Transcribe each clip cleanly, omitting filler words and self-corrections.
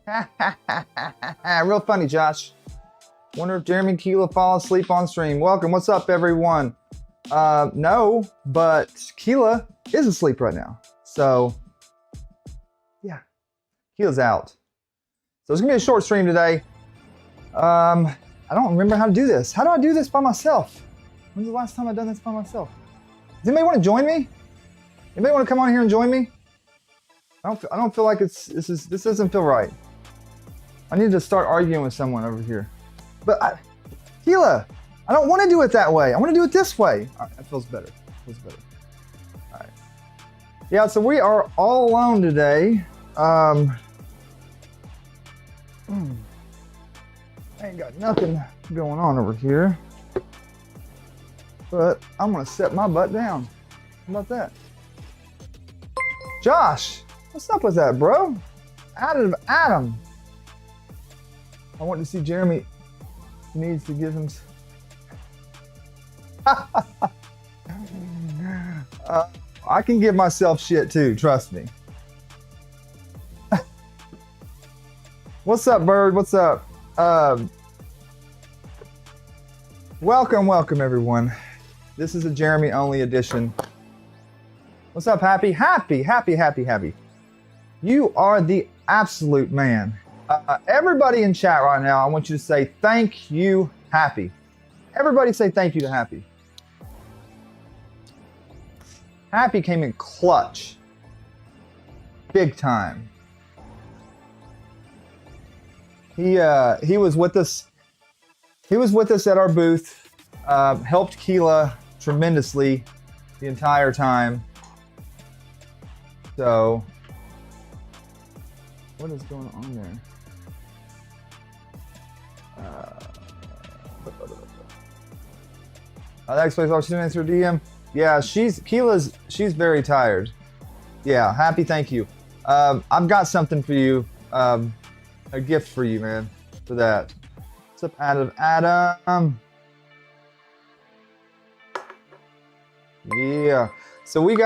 Real funny, Josh. Wonder if Jeremy and Keela fall asleep on stream. Welcome. What's up, everyone? No, but Keela is asleep right now. So, yeah, Keela's out. So it's gonna be a short stream today. I don't remember how to do this. How do I do this by myself? When's the last time I've done this by myself? Does anybody want to join me? Anybody want to come on here and join me? I don't feel like this doesn't feel right. I need to start arguing with someone over here. But Keela, I don't want to do it that way. I want to do it this way. All right, that feels better. Feels better. All right. Yeah, so we are all alone today. I ain't got nothing going on over here. But I'm gonna set my butt down. How about that? Josh, what's up with that, bro? Adam. I want to see Jeremy needs to give him. I can give myself shit too, trust me. What's up, Bird? What's up? Welcome, everyone. This is a Jeremy only edition. What's up, Happy? Happy. You are the absolute man. Everybody in chat right now, I want you to say thank you, Happy. Everybody say thank you to Happy. Happy came in clutch. Big time. He was with us. He was with us at our booth. Helped Keela tremendously the entire time. So, what is going on there? That explains why she's doing through DM. Yeah, she's very tired. Yeah, Happy, thank you. I've got something for you. A gift for you, man, for that. What's up, Adam? Yeah. So we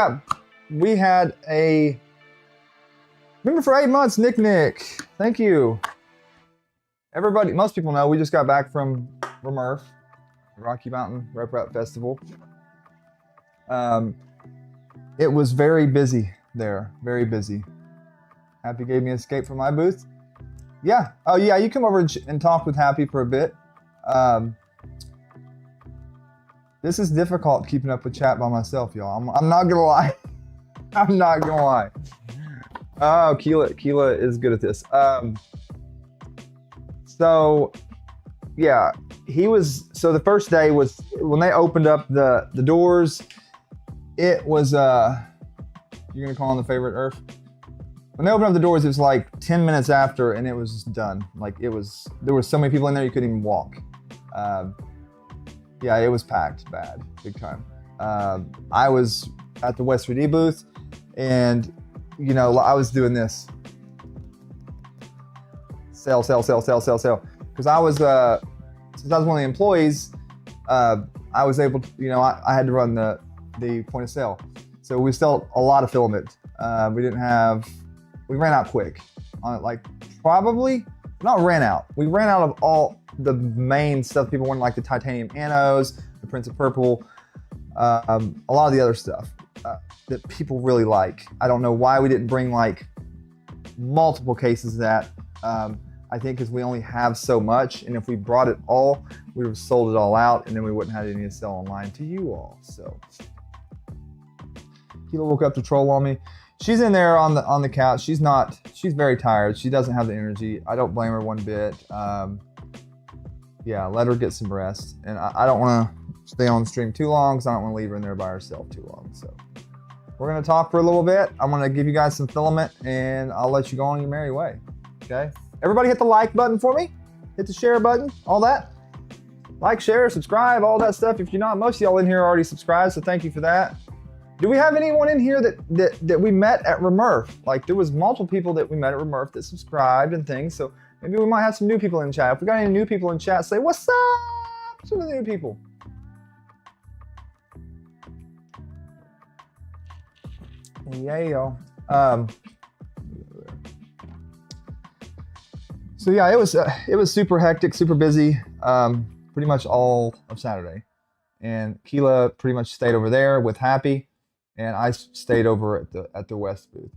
had a member for 8 months, Nick. Thank you. Everybody, most people know we just got back from RMRRF, Rocky Mountain RepRap Festival. It was very busy there, very busy. Happy gave me an escape from my booth. Yeah. Oh yeah, you come over and talk with Happy for a bit. This is difficult keeping up with chat by myself, y'all. I'm not gonna lie. I'm not gonna lie. Oh, Keela is good at this. So yeah, so the first day was when they opened up the doors. It was you're gonna call on the favorite Earth. When they opened up the doors, it was like 10 minutes after, and it was just done. Like there were so many people in there you couldn't even walk. Yeah, it was packed bad, big time. I was at the West 3D booth, and you know, I was doing this. Sell. Because I was, since I was one of the employees, I was able to, you know, I had to run the point of sale. So we sold a lot of filament. We ran out quick on it, like probably, not ran out. We ran out of all the main stuff people wanted, like the titanium anodes, the Prince of Purple, a lot of the other stuff that people really like. I don't know why we didn't bring like multiple cases of that. I think because we only have so much, and if we brought it all, we would have sold it all out, and then we wouldn't have any to sell online to you all. So, Keela woke up to troll on me. She's in there on the couch. She's very tired. She doesn't have the energy. I don't blame her one bit. Yeah, let her get some rest. And I don't want to stay on the stream too long because I don't want to leave her in there by herself too long. So we're going to talk for a little bit. I'm going to give you guys some filament, and I'll let you go on your merry way. Okay? Everybody hit the like button for me. Hit the share button, all that. Like, share, subscribe, all that stuff. If you're not, most of y'all in here are already subscribed, so thank you for that. Do we have anyone in here that we met at RMRRF? Like, there was multiple people that we met at RMRRF that subscribed and things, so maybe we might have some new people in chat. If we got any new people in chat, say, what's up to the new people? Yeah, y'all. So yeah, it was super hectic, super busy, pretty much all of Saturday. And Keela pretty much stayed over there with Happy, and I stayed over at the West booth.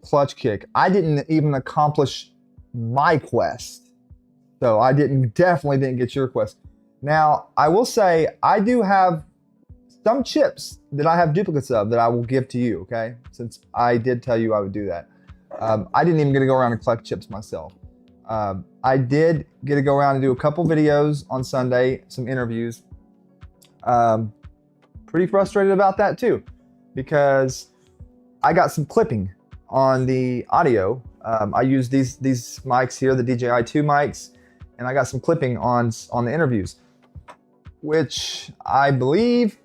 Clutch kick. I didn't even accomplish my quest, so I definitely didn't get your quest. Now I will say I do have some chips that I have duplicates of that I will give to you. Okay, since I did tell you I would do that. I didn't even get to go around and collect chips myself. I did get to go around and do a couple videos on Sunday, some interviews. Pretty frustrated about that too, because I got some clipping on the audio. I use these mics here, the DJI 2 mics, and I got some clipping on the interviews, which I believe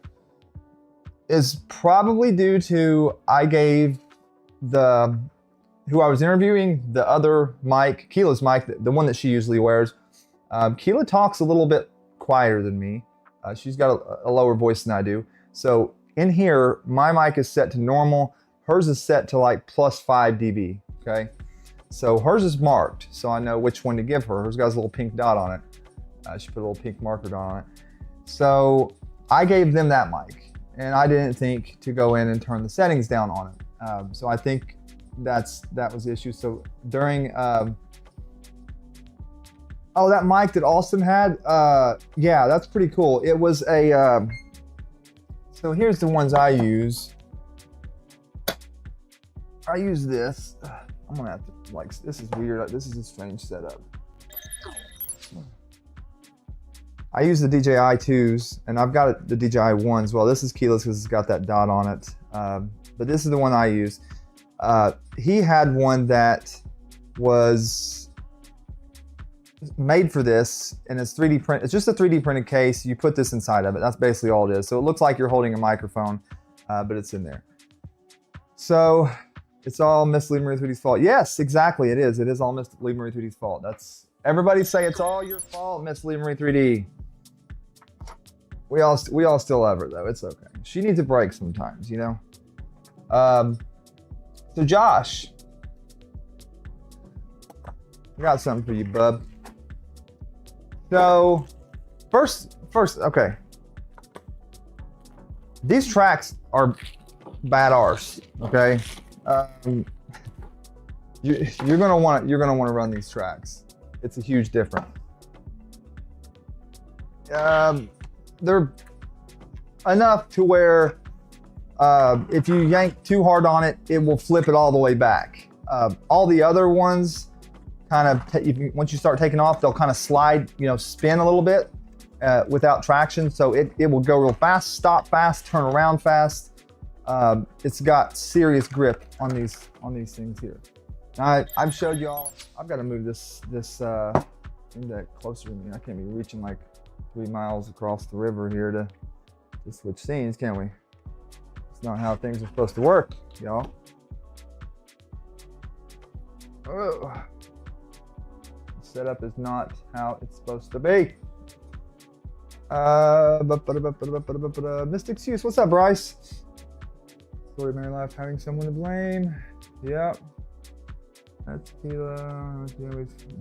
is probably due to I gave who I was interviewing the other mic, Keela's mic, the one that she usually wears. Keela talks a little bit quieter than me. She's got a lower voice than I do. So in here, my mic is set to normal. Hers is set to like +5 dB, okay? So hers is marked, so I know which one to give her. Hers got a little pink dot on it. She put a little pink marker dot on it. So I gave them that mic, and I didn't think to go in and turn the settings down on it. So I think that was the issue. So during, oh, that mic that Austin had, yeah, that's pretty cool. It was a, so here's the ones I use. I use this. I'm gonna have to, like, this is weird. This is a strange setup. I use the DJI 2s, and I've got the DJI 1s. Well, this is keyless because it's got that dot on it. But this is the one I use. He had one that was made for this, and it's 3D print. It's just a 3D printed case. You put this inside of it. That's basically all it is. So it looks like you're holding a microphone, but it's in there. So it's all Miss Lee Marie 3D's fault. Yes, exactly. It is. It is all Miss Lee Marie 3D's fault. That's, everybody say it's all your fault, Miss Lee Marie 3D. We all still love her though. It's okay. She needs a break sometimes, you know. So Josh, I got something for you, bub. So first, okay. These tracks are bad arse, okay? You're gonna want to run these tracks. It's a huge difference. They're enough to where if you yank too hard on it, it will flip it all the way back. All the other ones, kind of, once you start taking off, they'll kind of slide, you know, spin a little bit without traction. So it will go real fast, stop fast, turn around fast. It's got serious grip on these things here. Now, I've showed y'all. I've got to move this index closer to me. I can't be reaching like 3 miles across the river here to switch scenes, can we? It's not how things are supposed to work, y'all. Oh. Setup is not how it's supposed to be. Mystic Use, what's up, Bryce? Story of Mary Life, having someone to blame. Yep. That's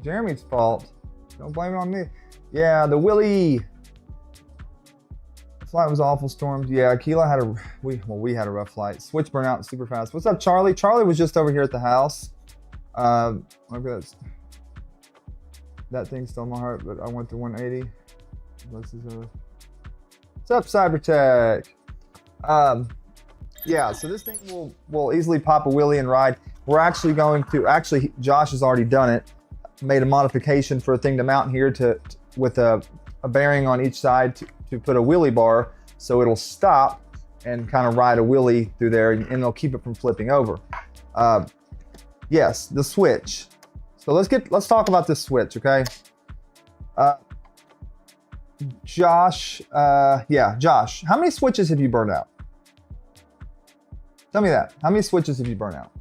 Jeremy's fault. Don't blame it on me. Yeah, the Willie. The flight was awful, storms. Yeah, Keela had we had a rough flight. Switch burnout super fast. What's up, Charlie? Charlie was just over here at the house. Okay, that thing stole my heart, but I went to 180. What's up, Cybertech? Yeah, so this thing will easily pop a wheelie and ride. We're actually going to, Josh has already done it, made a modification for a thing to mount here with a bearing on each side to put a wheelie bar so it'll stop and kind of ride a wheelie through there, and it'll keep it from flipping over. Yes, the switch. So let's talk about this switch, okay? Josh, Josh, how many switches have you burned out? Tell me that. How many switches have you burned out?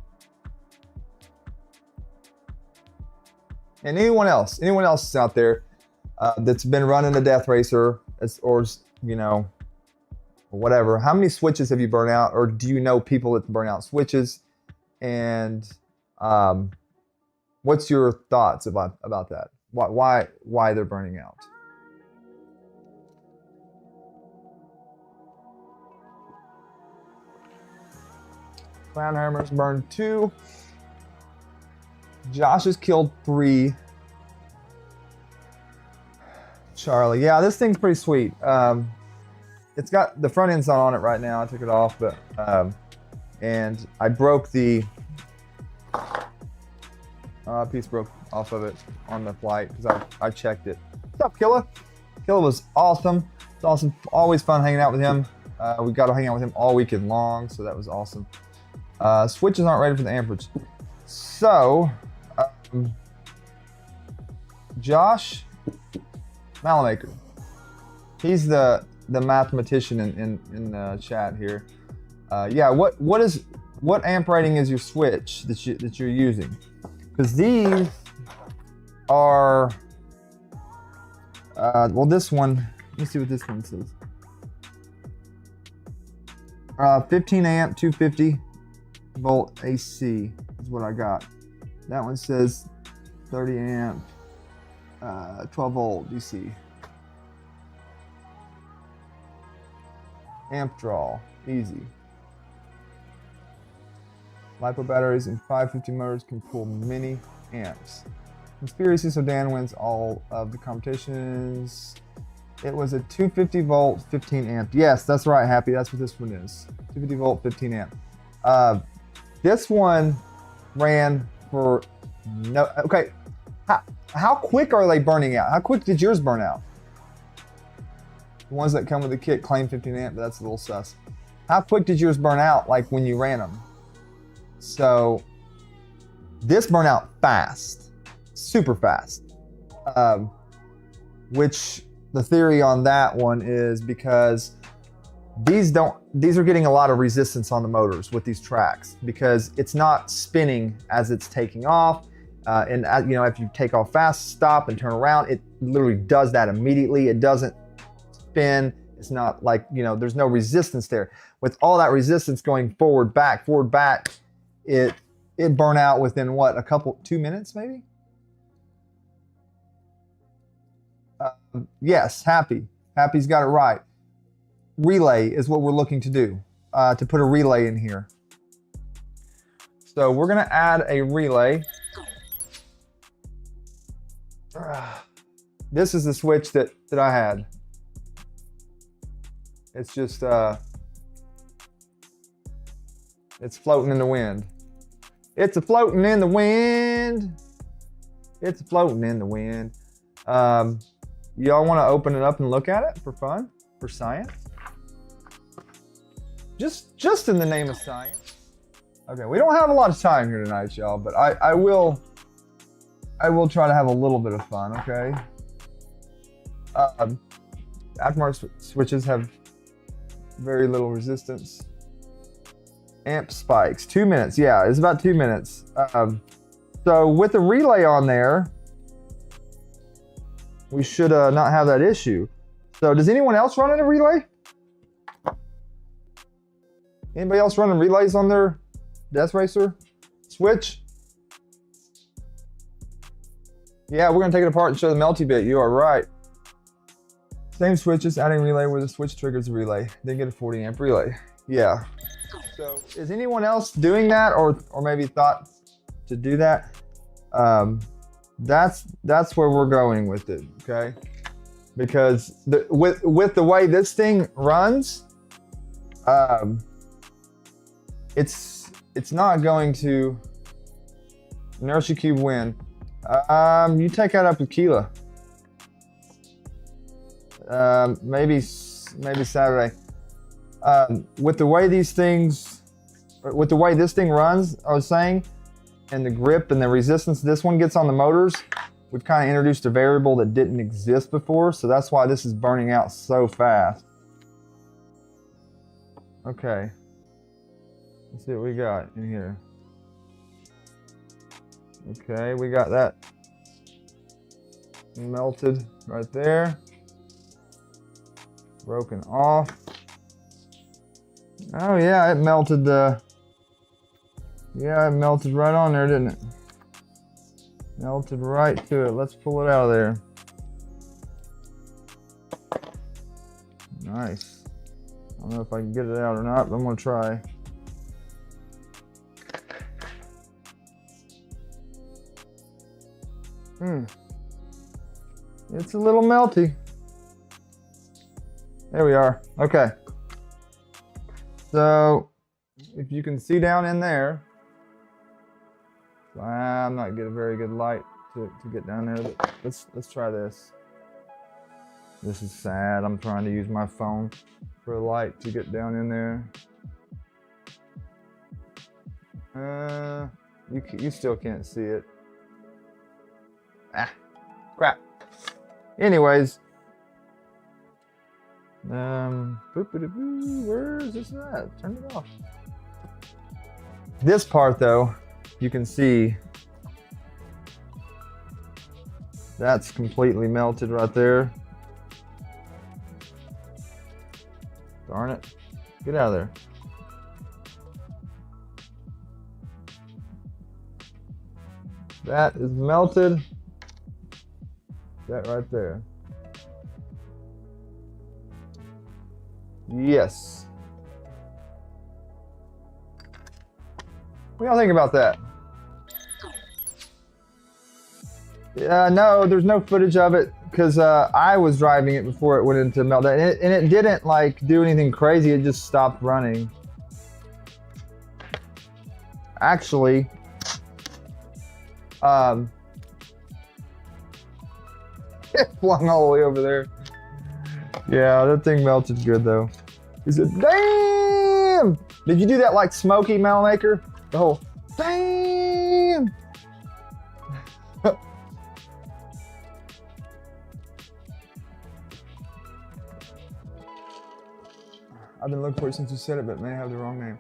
And anyone else out there that's been running a Deathracer, or you know, or whatever, how many switches have you burned out, or do you know people that burn out switches? And What's your thoughts about that? Why they're burning out? Crown hammers burned 2. Josh has killed 3. Charlie, yeah, this thing's pretty sweet. It's got the front end's not on it right now. I took it off, but and I broke the piece broke off of it on the flight because I checked it. What's up, Killa? Killa was awesome. It's awesome. Always fun hanging out with him. We got to hang out with him all weekend long, so that was awesome. Switches aren't ready for the amperage. So, Josh Malamaker, he's the mathematician in the chat here. Yeah, what amp rating is your switch that you're using? Because these are well, this one. Let me see what this one says. 15 amp, 250 volt AC is what I got. That one says 30 amp, 12 volt DC. Amp draw, easy. LiPo batteries and 550 motors can pull many amps. Conspiracy, so Dan wins all of the competitions. It was a 250 volt, 15 amp. Yes, that's right, Happy. That's what this one is. 250 volt, 15 amp. This one ran for no. Okay, how quick are they burning out? How quick did yours burn out? The ones that come with the kit claim 15 amp, but that's a little sus. How quick did yours burn out, like when you ran them? So this burned out fast, super fast. Which the theory on that one is because these are getting a lot of resistance on the motors with these tracks because it's not spinning as it's taking off. And you know, if you take off fast, stop and turn around, it literally does that immediately. It doesn't spin. It's not like, you know, there's no resistance there. With all that resistance going forward, back, it burned out within what, 2 minutes maybe? Yes, Happy's got it right. Relay is what we're looking to do, to put a relay in here. So we're gonna add a relay. This is the switch that I had. It's just, it's floating in the wind. It's floating in the wind. It's floating in the wind. Y'all want to open it up and look at it for fun, for science? Just in the name of science. Okay, we don't have a lot of time here tonight, y'all, but I will try to have a little bit of fun, okay? Aftermarket switches have very little resistance. Amp spikes, 2 minutes. Yeah, it's about 2 minutes. So with the relay on there, we should not have that issue. So does anyone else run in a relay? Anybody else running relays on their Deathracer switch? Yeah, we're gonna take it apart and show the melty bit. You are right. Same switches, adding relay where the switch triggers the relay. Then get a 40 amp relay. Yeah. So is anyone else doing that or maybe thought to do that? That's where we're going with it, okay? Because with the way this thing runs, it's not going to inertia cube win. You take that up with Killa. Maybe Saturday. With the way this thing runs, I was saying, and the grip and the resistance this one gets on the motors, we've kind of introduced a variable that didn't exist before, so that's why this is burning out so fast. Okay. Let's see what we got in here. Okay, we got that melted right there. Broken off. Oh yeah, it melted it melted right on there, didn't it? Melted right to it. Let's pull it out of there. Nice. I don't know if I can get it out or not, but I'm gonna try. It's a little melty. There we are. Okay. So, if you can see down in there, I'm not getting a very good light to get down there. But let's try this. This is sad. I'm trying to use my phone for a light to get down in there. You still can't see it. Ah, crap. Anyways, where is this at? Turn it off. This part though, you can see that's completely melted right there. Darn it. Get out of there. That is melted. That right there. Yes. What do y'all think about that? No, there's no footage of it because I was driving it before it went into meltdown, and it didn't like do anything crazy. It just stopped running. Actually, it flung all the way over there. Yeah, that thing melted good though. He said, "Damn!" Did you do that like Smokey Metal Maker? The whole damn. I've been looking for it since you said it, but may have the wrong name.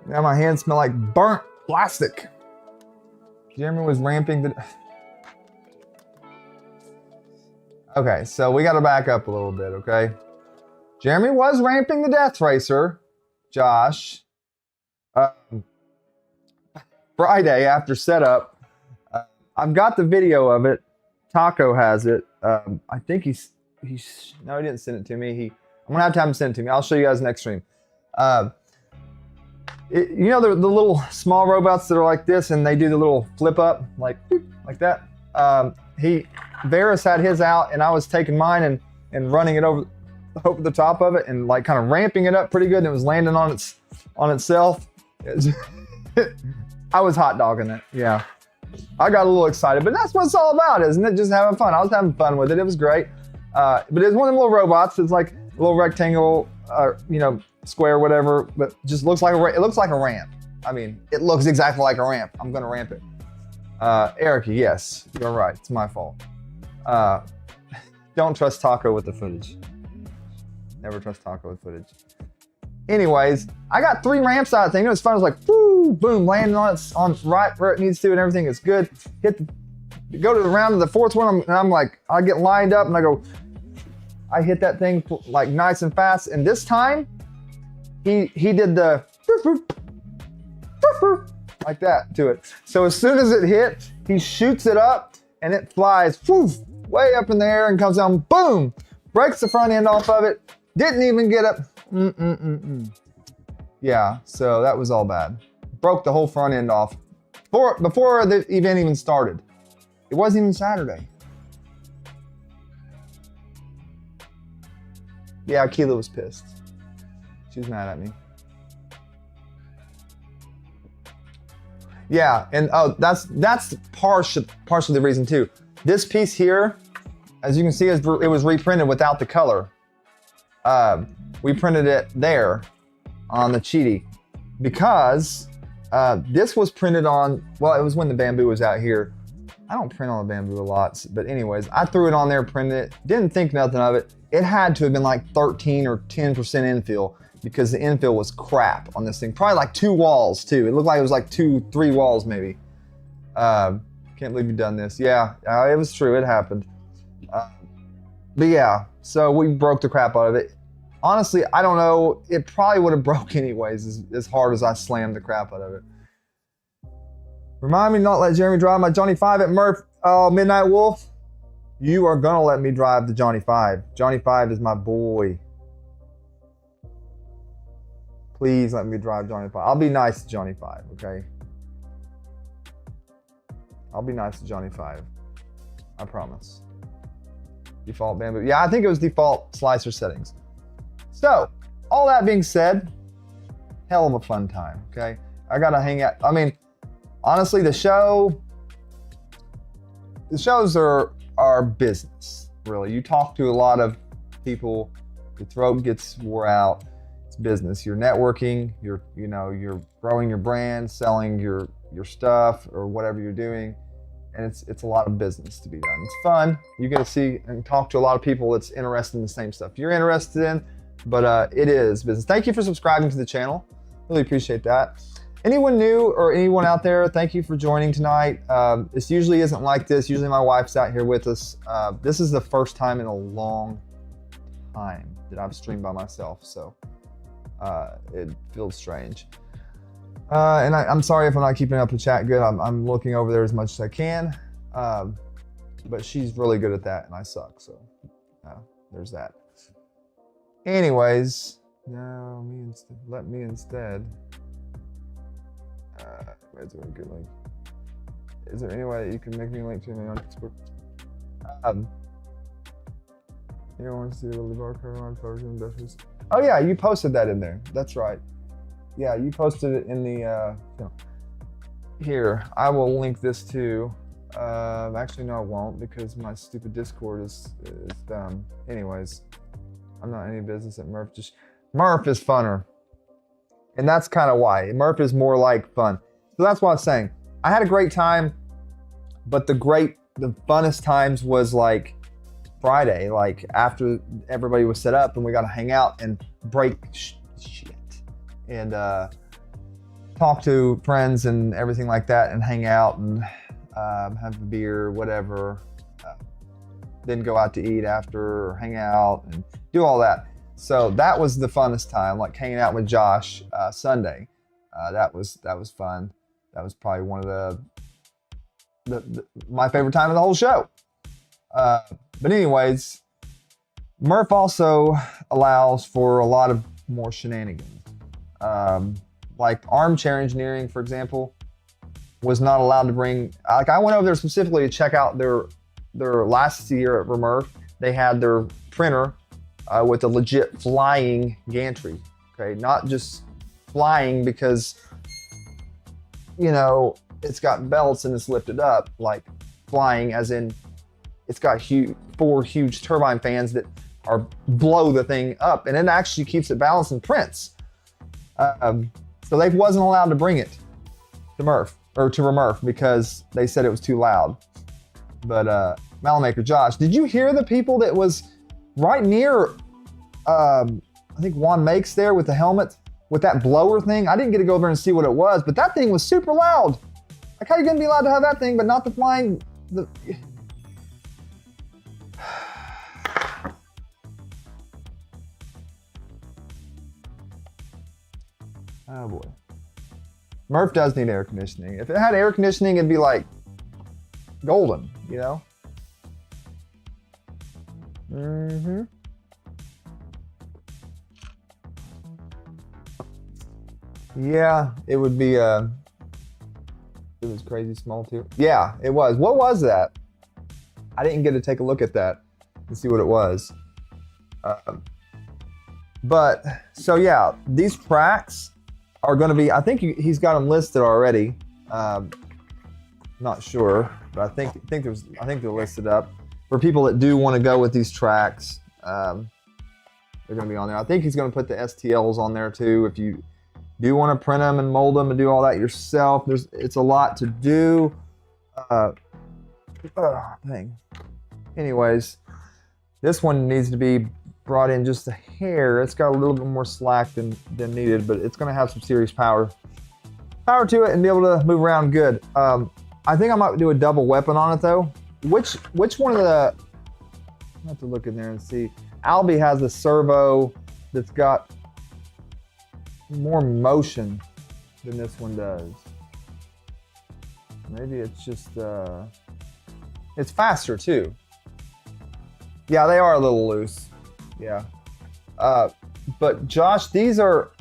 Now my hands smell like burnt plastic. Jeremy was ramping the... Okay, so we gotta back up a little bit, okay? Jeremy was ramping the Deathracer, Josh. Friday after setup. I've got the video of it. Taco has it. I think no, he didn't send it to me. I'm gonna have to have him send it to me. I'll show you guys next stream. You know the little small robots that are like this, and they do the little flip up, like that. Varus had his out, and I was taking mine and running it over the top of it, and like kind of ramping it up pretty good, and it was landing on itself. I was hot dogging it. Yeah, I got a little excited, but that's what it's all about, isn't it? Just having fun. I was having fun with it. It was great. But it's one of them little robots. It's like a little rectangle, square, whatever, but just looks like it looks like a ramp. I mean, it looks exactly like a ramp. I'm gonna ramp it. Erica, yes, you're right. It's my fault. Don't trust Taco with the footage. Never trust Taco with footage. Anyways, I got 3 ramps out of the thing. It was fun. It was like, whoo, boom, landing on right where it needs to, and everything is good. Go to the round of the 4th one, and I'm like, I get lined up, and I hit that thing like nice and fast. And this time, he did the like that to it. So as soon as it hit, he shoots it up, and it flies way up in the air and comes down, boom, breaks the front end off of it. Didn't even get up. Yeah, so that was all bad. Broke the whole front end off before the event even started. It wasn't even Saturday. Yeah, Keela was pissed. She was mad at me. Yeah, and that's partially the reason too. This piece here, as you can see, it was reprinted without the color. We printed it there on the Cheaty because this was printed on, well, it was when the bamboo was out here. I don't print on the bamboo a lot, but anyways, I threw it on there, printed it, didn't think nothing of it. It had to have been like 13 or 10% infill because the infill was crap on this thing. Probably like 2 walls too. It looked like it was like 2-3 walls maybe. Can't believe you've done this. Yeah, it was true, it happened. But yeah, so we broke the crap out of it. Honestly, I don't know, it probably would have broke anyways as hard as I slammed the crap out of it. Remind me not let Jeremy drive my Johnny 5 at Murph. Oh, Midnight Wolf. You are gonna let me drive the Johnny 5. Johnny 5 is my boy. Please let me drive Johnny 5. I'll be nice to Johnny 5, okay? I'll be nice to Johnny 5. I promise. Default bamboo. Yeah, I think it was default slicer settings. So, all that being said, hell of a fun time, okay? I gotta hang out. I mean, honestly, the shows are business, really. You talk to a lot of people, your throat gets wore out. It's business. You're networking, you're growing your brand, selling your stuff or whatever you're doing, and it's a lot of business to be done. It's fun. You get to see and talk to a lot of people that's interested in the same stuff you're interested in, but it is business. Thank you for subscribing to the channel. Really appreciate that. Anyone new or anyone out there, thank you for joining tonight. This usually isn't like this. Usually my wife's out here with us. This is the first time in a long time that I've streamed by myself, so it feels strange. And I'm sorry if I'm not keeping up with chat good. I'm looking over there as much as I can, but she's really good at that and I suck, so there's that. Anyways, no, let me instead. Is there a good link? Is there any way that you can make me a link to me on Facebook? You want to see the bar code version? Oh yeah, you posted that in there. That's right. Yeah, you posted it in the. Here, I will link this too. Actually, no, I won't because my stupid Discord is dumb. Anyways, I'm not any business at Murph. Just Murph is funner. And that's kind of why. Murph is more like fun. So that's what I was saying. I had a great time, but the funnest times was like Friday, like after everybody was set up and we got to hang out and break shit and talk to friends and everything like that and hang out and have a beer, whatever. Then go out to eat after or hang out and do all that. So that was the funnest time, like hanging out with Josh Sunday. That was fun. That was probably one of my favorite time of the whole show. But anyways, Murph also allows for a lot of more shenanigans. Like armchair engineering, for example, was not allowed to bring. Like I went over there specifically to check out their last year at RMRRF. They had their printer. With a legit flying gantry, okay? Not just flying because, it's got belts and it's lifted up, like flying as in it's got 4 huge turbine fans that blow the thing up and it actually keeps it balanced and prints. So they wasn't allowed to bring it to Murph, or to RMRRF because they said it was too loud. But Malamaker Josh, did you hear the people that was right near, I think Juan Makes there with the helmet, with that blower thing? I didn't get to go over and see what it was, but that thing was super loud. Like, how are you gonna be allowed to have that thing, but not the flying, Oh boy. Murph does need air conditioning. If it had air conditioning, it'd be like golden, Mm-hmm. Yeah, it would be, it was crazy small too. Yeah, it was. What was that? I didn't get to take a look at that and see what it was. But, so yeah, these tracks are gonna be, I think he's got them listed already. Not sure, but I think they're listed up. For people that do want to go with these tracks, they're going to be on there. I think he's going to put the STLs on there too. If you do want to print them and mold them and do all that yourself, it's a lot to do. Dang. Anyways, this one needs to be brought in just a hair. It's got a little bit more slack than needed, but it's going to have some serious power to it and be able to move around good. I think I might do a double weapon on it though. Which one of the, I have to look in there and see. Albie has a servo that's got more motion than this one does. Maybe it's just, it's faster too. Yeah, they are a little loose. Yeah. But Josh, these are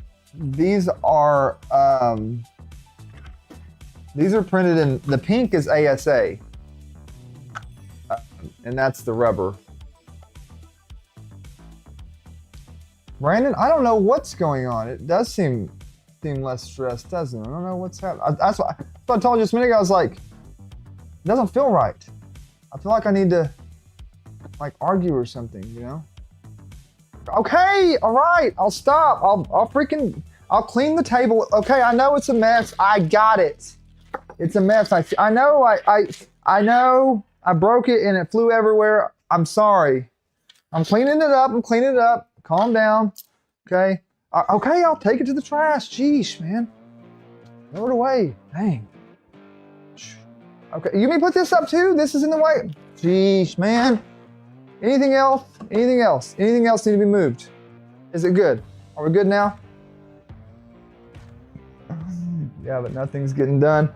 printed in, the pink is ASA. And that's the rubber. Brandon, I don't know what's going on. It does seem less stressed, doesn't it? I don't know what's happening. That's what I told you just a minute ago. I was like, it doesn't feel right. I feel like I need to like argue or something, you know? Okay, all right, I'll stop. I'll clean the table. Okay, I know it's a mess. I got it. It's a mess. I know I know I broke it and it flew everywhere. I'm sorry. I'm cleaning it up. I'm cleaning it up. Calm down. Okay. Okay, I'll take it to the trash. Jeez, man. Throw it away. Dang. Okay, you may put this up too? This is in the way. Jeez, man. Anything else? Anything else? Anything else need to be moved? Is it good? Are we good now? Yeah, but nothing's getting done.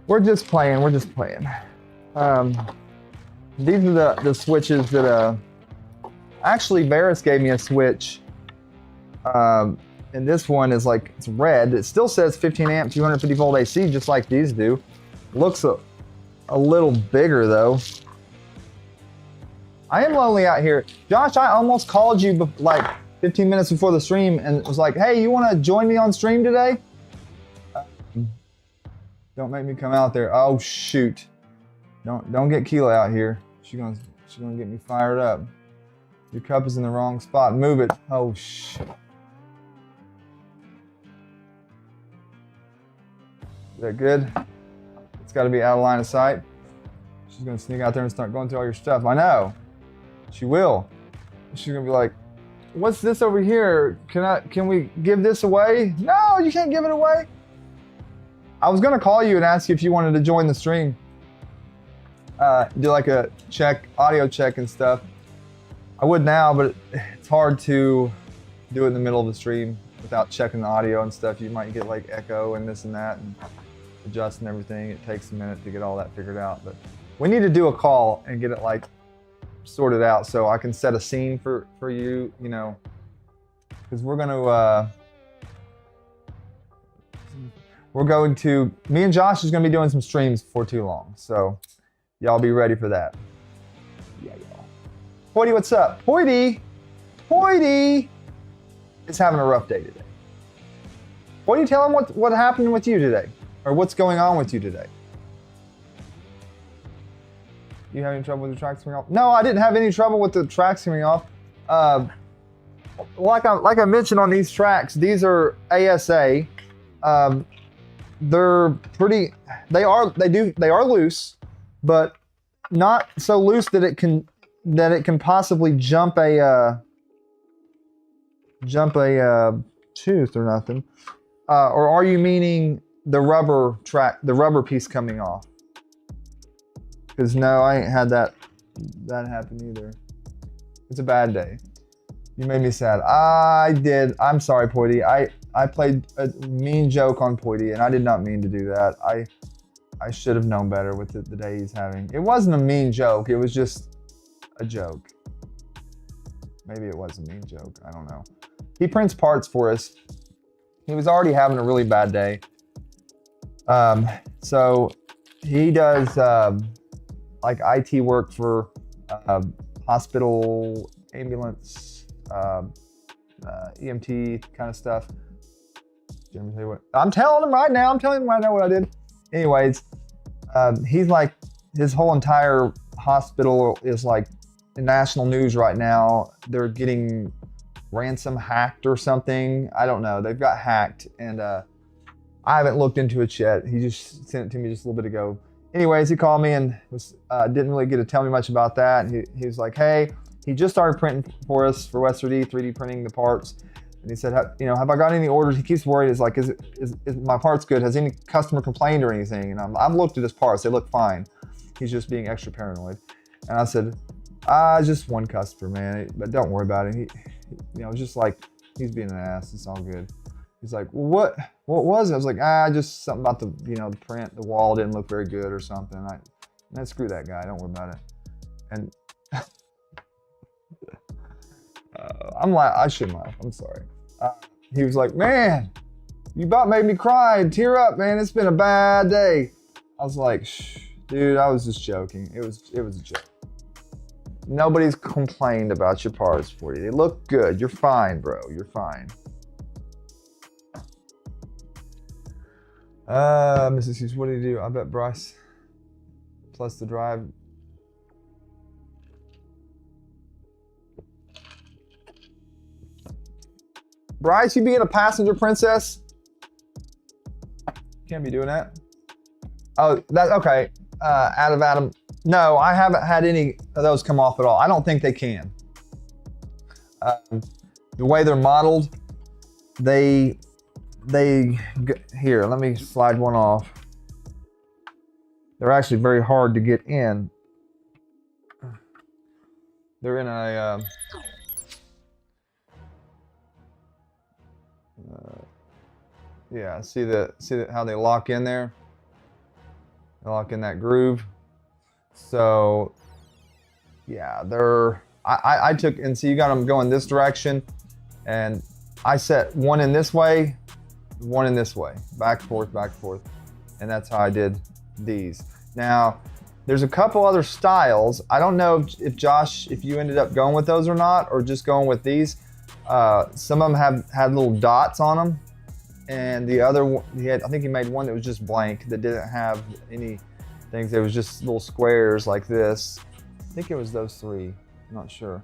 We're just playing. We're just playing. These are the switches that actually Varus gave me a switch. And this one is like, it's red. It still says 15 amp, 250 volt AC, just like these do. Looks a little bigger though. I am lonely out here. Josh, I almost called you like 15 minutes before the stream and was like, hey, you want to join me on stream today? Don't make me come out there. Oh shoot. Don't get Keela out here. She's gonna get me fired up. Your cup is in the wrong spot. Move it. Oh shit. Is that good? It's got to be out of line of sight. She's gonna sneak out there and start going through all your stuff. I know. She will. She's gonna be like, "What's this over here? Can we give this away?" No, you can't give it away. I was gonna call you and ask you if you wanted to join the stream. Do like a check, audio check and stuff. I would now, but it's hard to do it in the middle of the stream without checking the audio and stuff. You might get like echo and this and that and adjusting everything. It takes a minute to get all that figured out, but we need to do a call and get it like sorted out so I can set a scene for you, you know, because me and Josh is gonna be doing some streams before too long, so y'all be ready for that. Yeah, y'all. Hoity, what's up? Hoity is having a rough day today. Hoity, tell him what happened with you today, or what's going on with you today. You having trouble with the tracks coming off? No, I didn't have any trouble with the tracks coming off. Like I mentioned on these tracks, these are ASA. They're pretty. They are loose, but not so loose that it can possibly jump a tooth or nothing. Or are you meaning the rubber piece coming off? Because no, I ain't had that happen either. It's a bad day. You made me sad. I did. I'm sorry, Poity. I played a mean joke on Poity, and I did not mean to do that. I should have known better with the day he's having. It wasn't a mean joke. It was just a joke. Maybe it was a mean joke. I don't know. He prints parts for us. He was already having a really bad day. So he does like IT work for hospital, ambulance, EMT kind of stuff. Jeremy, tell you what, I'm telling him right now what I did. Anyways, he's like, his whole entire hospital is like in national news right now. They're getting ransom hacked or something. I don't know. They've got hacked, and I haven't looked into it yet. He just sent it to me just a little bit ago. Anyways, he called me and didn't really get to tell me much about that. He was like, hey, he just started printing for us for West 3D printing the parts. And he said, have I got any orders? He keeps worried. He's like, is my parts good? Has any customer complained or anything? And I've looked at his parts. They look fine. He's just being extra paranoid. And I said, just one customer, man. But don't worry about it. He just like, he's being an ass. It's all good. He's like, well, what was it? I was like, just something about the, the print, the wall didn't look very good or something. And screw that guy, don't worry about it. And I'm like, I shouldn't laugh, I'm sorry. He was like, man, you about made me cry and tear up, man. It's been a bad day. I was like, shh, dude, I was just joking. It was a joke. Nobody's complained about your parts for you. They look good. You're fine, bro. You're fine. Mrs. Hughes, what do you do? I bet Bryce plus the drive. Bryce, you being a passenger princess? Can't be doing that. Oh, that's okay. Adam. No, I haven't had any of those come off at all. I don't think they can. The way they're modeled, here, let me slide one off. They're actually very hard to get in. They're in a, yeah, see how they lock in there? They lock in that groove. So, yeah, I took, and so you got them going this direction, and I set one in this way, one in this way, back and forth, and that's how I did these. Now, there's a couple other styles. I don't know if Josh, if you ended up going with those or not, or just going with these. Some of them had little dots on them, and the other one, I think he made one that was just blank, that didn't have any things. There was just little squares like this. I think it was those three. I'm not sure.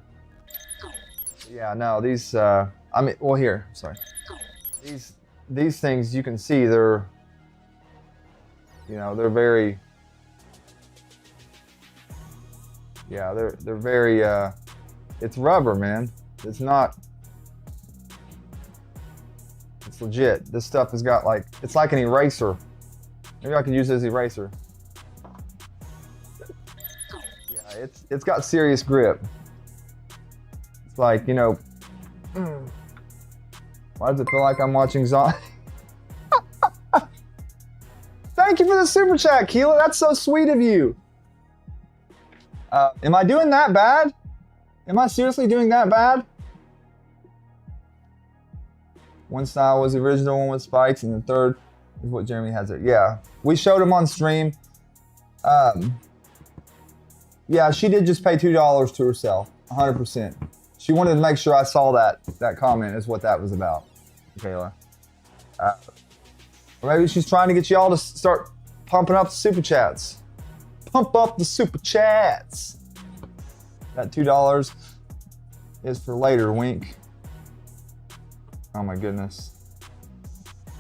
Yeah, no, these. Here, sorry. These things, you can see they're very. Yeah, they're very. It's rubber, man. It's not. It's legit. This stuff has got it's like an eraser. Maybe I can use it as an eraser. Yeah, it's got serious grip. It's like, why does it feel like I'm watching zombie? Thank you for the super chat, Keela. That's so sweet of you. Am I doing that bad? Am I seriously doing that bad? One style was the original one with spikes, and the third is what Jeremy has there. Yeah, we showed him on stream. Yeah, she did just pay $2 to herself, 100%. She wanted to make sure I saw that comment is what that was about, Kayla. Or maybe she's trying to get y'all to start pumping up the super chats. Pump up the super chats. That $2 is for later, wink. Oh my goodness.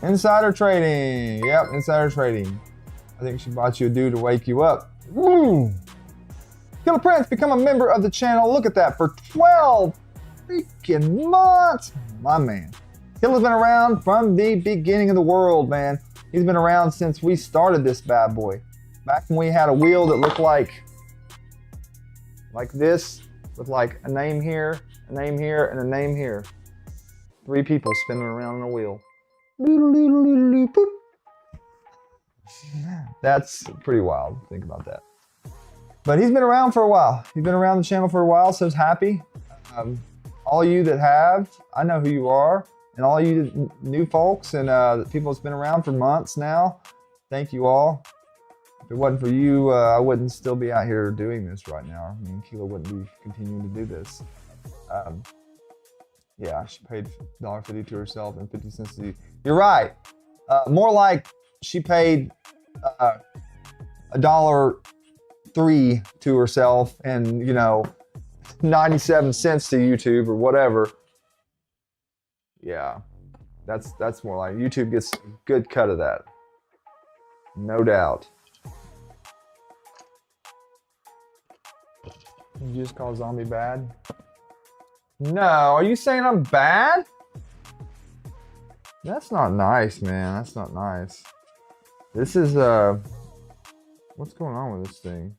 Insider trading. Yep, insider trading. I think she bought you a dude to wake you up. Woo! Killer Prince, become a member of the channel. Look at that, for 12 freaking months. My man. Killer's been around from the beginning of the world, man. He's been around since we started this bad boy. Back when we had a wheel that looked like this, with like a name here, a name here, and a name here. 3 people spinning around on a wheel. That's pretty wild. Think about that. But he's been around for a while. He's been around the channel for a while, so he's happy. All you that have, I know who you are. And all you new folks and people that's been around for months now, thank you all. If it wasn't for you, I wouldn't still be out here doing this right now. I mean, Keela wouldn't be continuing to do this. Yeah, she paid $1.50 to herself and 50 cents to you. You're right. More like she paid $1.03 to herself and 97 cents to YouTube or whatever. Yeah, that's more like YouTube gets a good cut of that. No doubt. Did you just call zombie bad? No, are you saying I'm bad? That's not nice, man. That's not nice. This is, what's going on with this thing?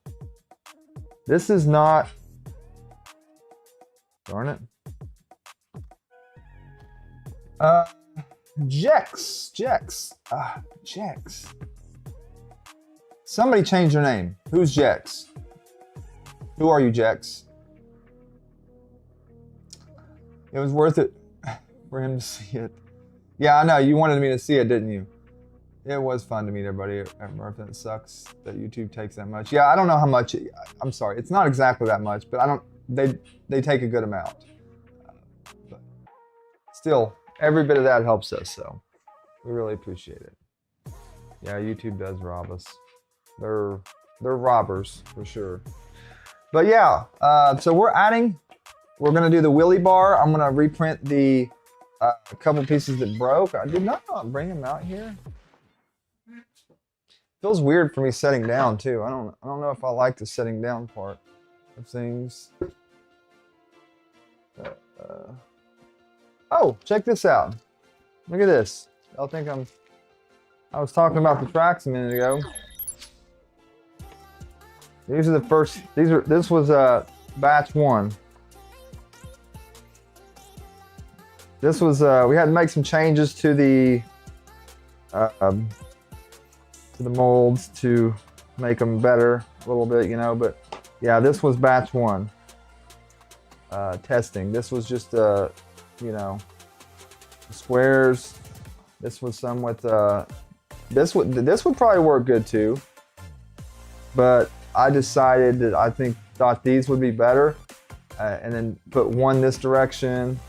This is not, darn it. Jex. Somebody change your name. Who's Jex? Who are you, Jex? It was worth it for him to see it. Yeah, I know. You wanted me to see it, didn't you? It was fun to meet everybody at MRRF. It sucks that YouTube takes that much. Yeah, I don't know how much. I'm sorry. It's not exactly that much, but I don't. They take a good amount. But still, every bit of that helps us, so we really appreciate it. Yeah, YouTube does rob us. They're robbers for sure. But yeah, so we're gonna do the wheelie bar. I'm gonna reprint the couple pieces that broke. I did not bring them out here. Feels weird for me setting down too. I don't know if I like the setting down part of things. Oh, check this out. Look at this. Y'all think I was talking about the tracks a minute ago. These are the first, this was batch 1. This was, we had to make some changes to the molds to make them better a little bit, you know, but yeah, this was batch 1 testing. This was just, you know, squares. This was some with, this would probably work good too, but I decided that I thought these would be better, and then put one this direction,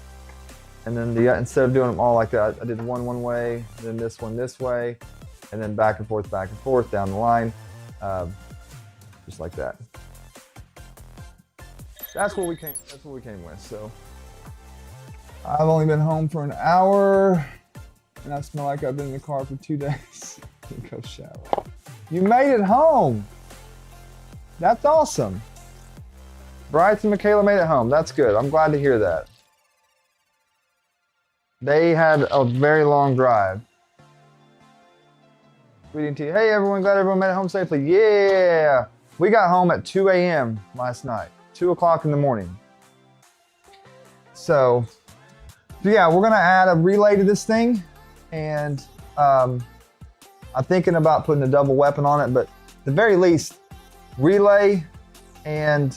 and then instead of doing them all like that, I did one way, then this one this way, and then back and forth down the line, just like that. That's what we came with. So I've only been home for an hour, and I smell like I've been in the car for 2 days. Go shower. You made it home. That's awesome. Bryce and Michaela made it home. That's good. I'm glad to hear that. They had a very long drive. Greeting to you. Hey everyone, glad everyone made it home safely. Yeah! We got home at 2 a.m. last night. 2 o'clock in the morning. So yeah, we're gonna add a relay to this thing, and I'm thinking about putting a double weapon on it, but at the very least, relay, and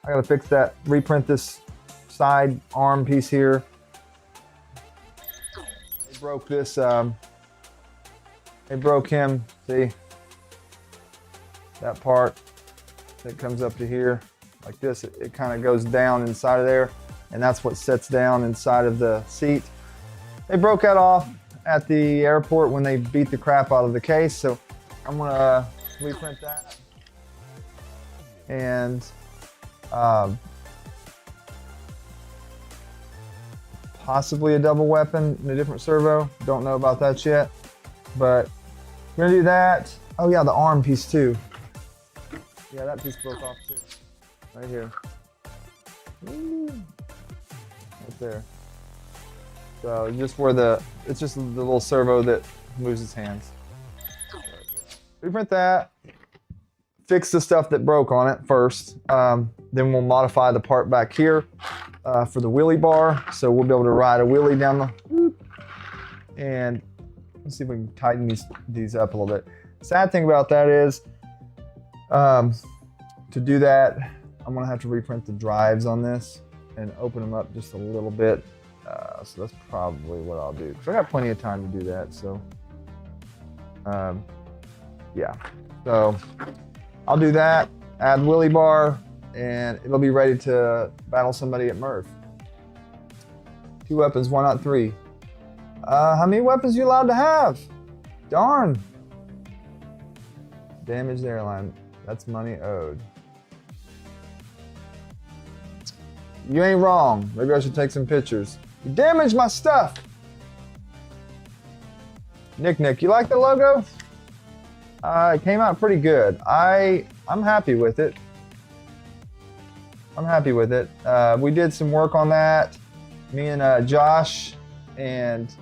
I gotta fix that, reprint this side arm piece here. They broke this, they broke him, see? That part that comes up to here, like this, it kind of goes down inside of there, and that's what sets down inside of the seat. They broke that off at the airport when they beat the crap out of the case, so I'm gonna reprint that. And possibly a double weapon in a different servo. Don't know about that yet, but we're gonna do that. Oh yeah, the arm piece too. Yeah, that piece broke off too. Right here. Ooh. Right there. So just where it's just the little servo that moves its hands. Reprint that. Fix the stuff that broke on it first. Then we'll modify the part back here for the wheelie bar. So we'll be able to ride a wheelie down the, and let's see if we can tighten these up a little bit. Sad thing about that is, to do that, I'm gonna have to reprint the drives on this and open them up just a little bit. So that's probably what I'll do, because I got plenty of time to do that. So yeah, so I'll do that, add wheelie bar, and it'll be ready to battle somebody at MRRF. 2 weapons, why not 3? How many weapons are you allowed to have? Darn. Damaged airline, that's money owed. You ain't wrong. Maybe I should take some pictures. You damaged my stuff. Nick, you like the logo? It came out pretty good. I'm happy with it. I'm happy with it. We did some work on that. Me and Josh and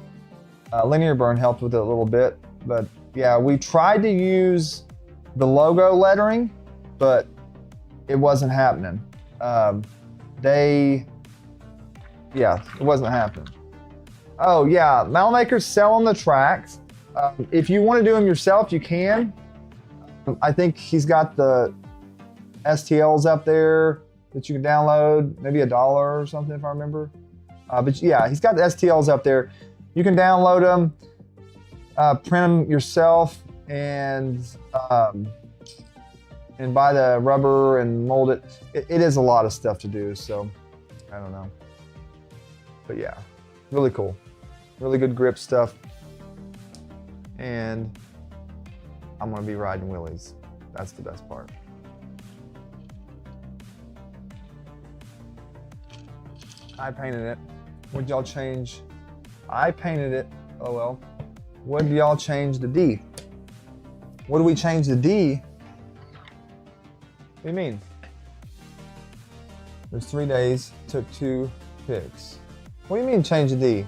Linear Burn helped with it a little bit. But yeah, we tried to use the logo lettering, but it wasn't happening. Yeah, it wasn't happening. Oh yeah, model makers sell on the tracks. If you want to do them yourself, you can. I think he's got the STLs up there that you can download, maybe $1 or something if I remember. But yeah, he's got the STLs up there. You can download them, print them yourself, and buy the rubber and mold it. It is a lot of stuff to do, so I don't know. But yeah, really cool. Really good grip stuff. And I'm gonna be riding wheelies. That's the best part. I painted it. What'd y'all change? I painted it. Oh well. What did y'all change the D? What do we change the D? What do you mean? There's 3 days, took 2 pics. What do you mean change the D?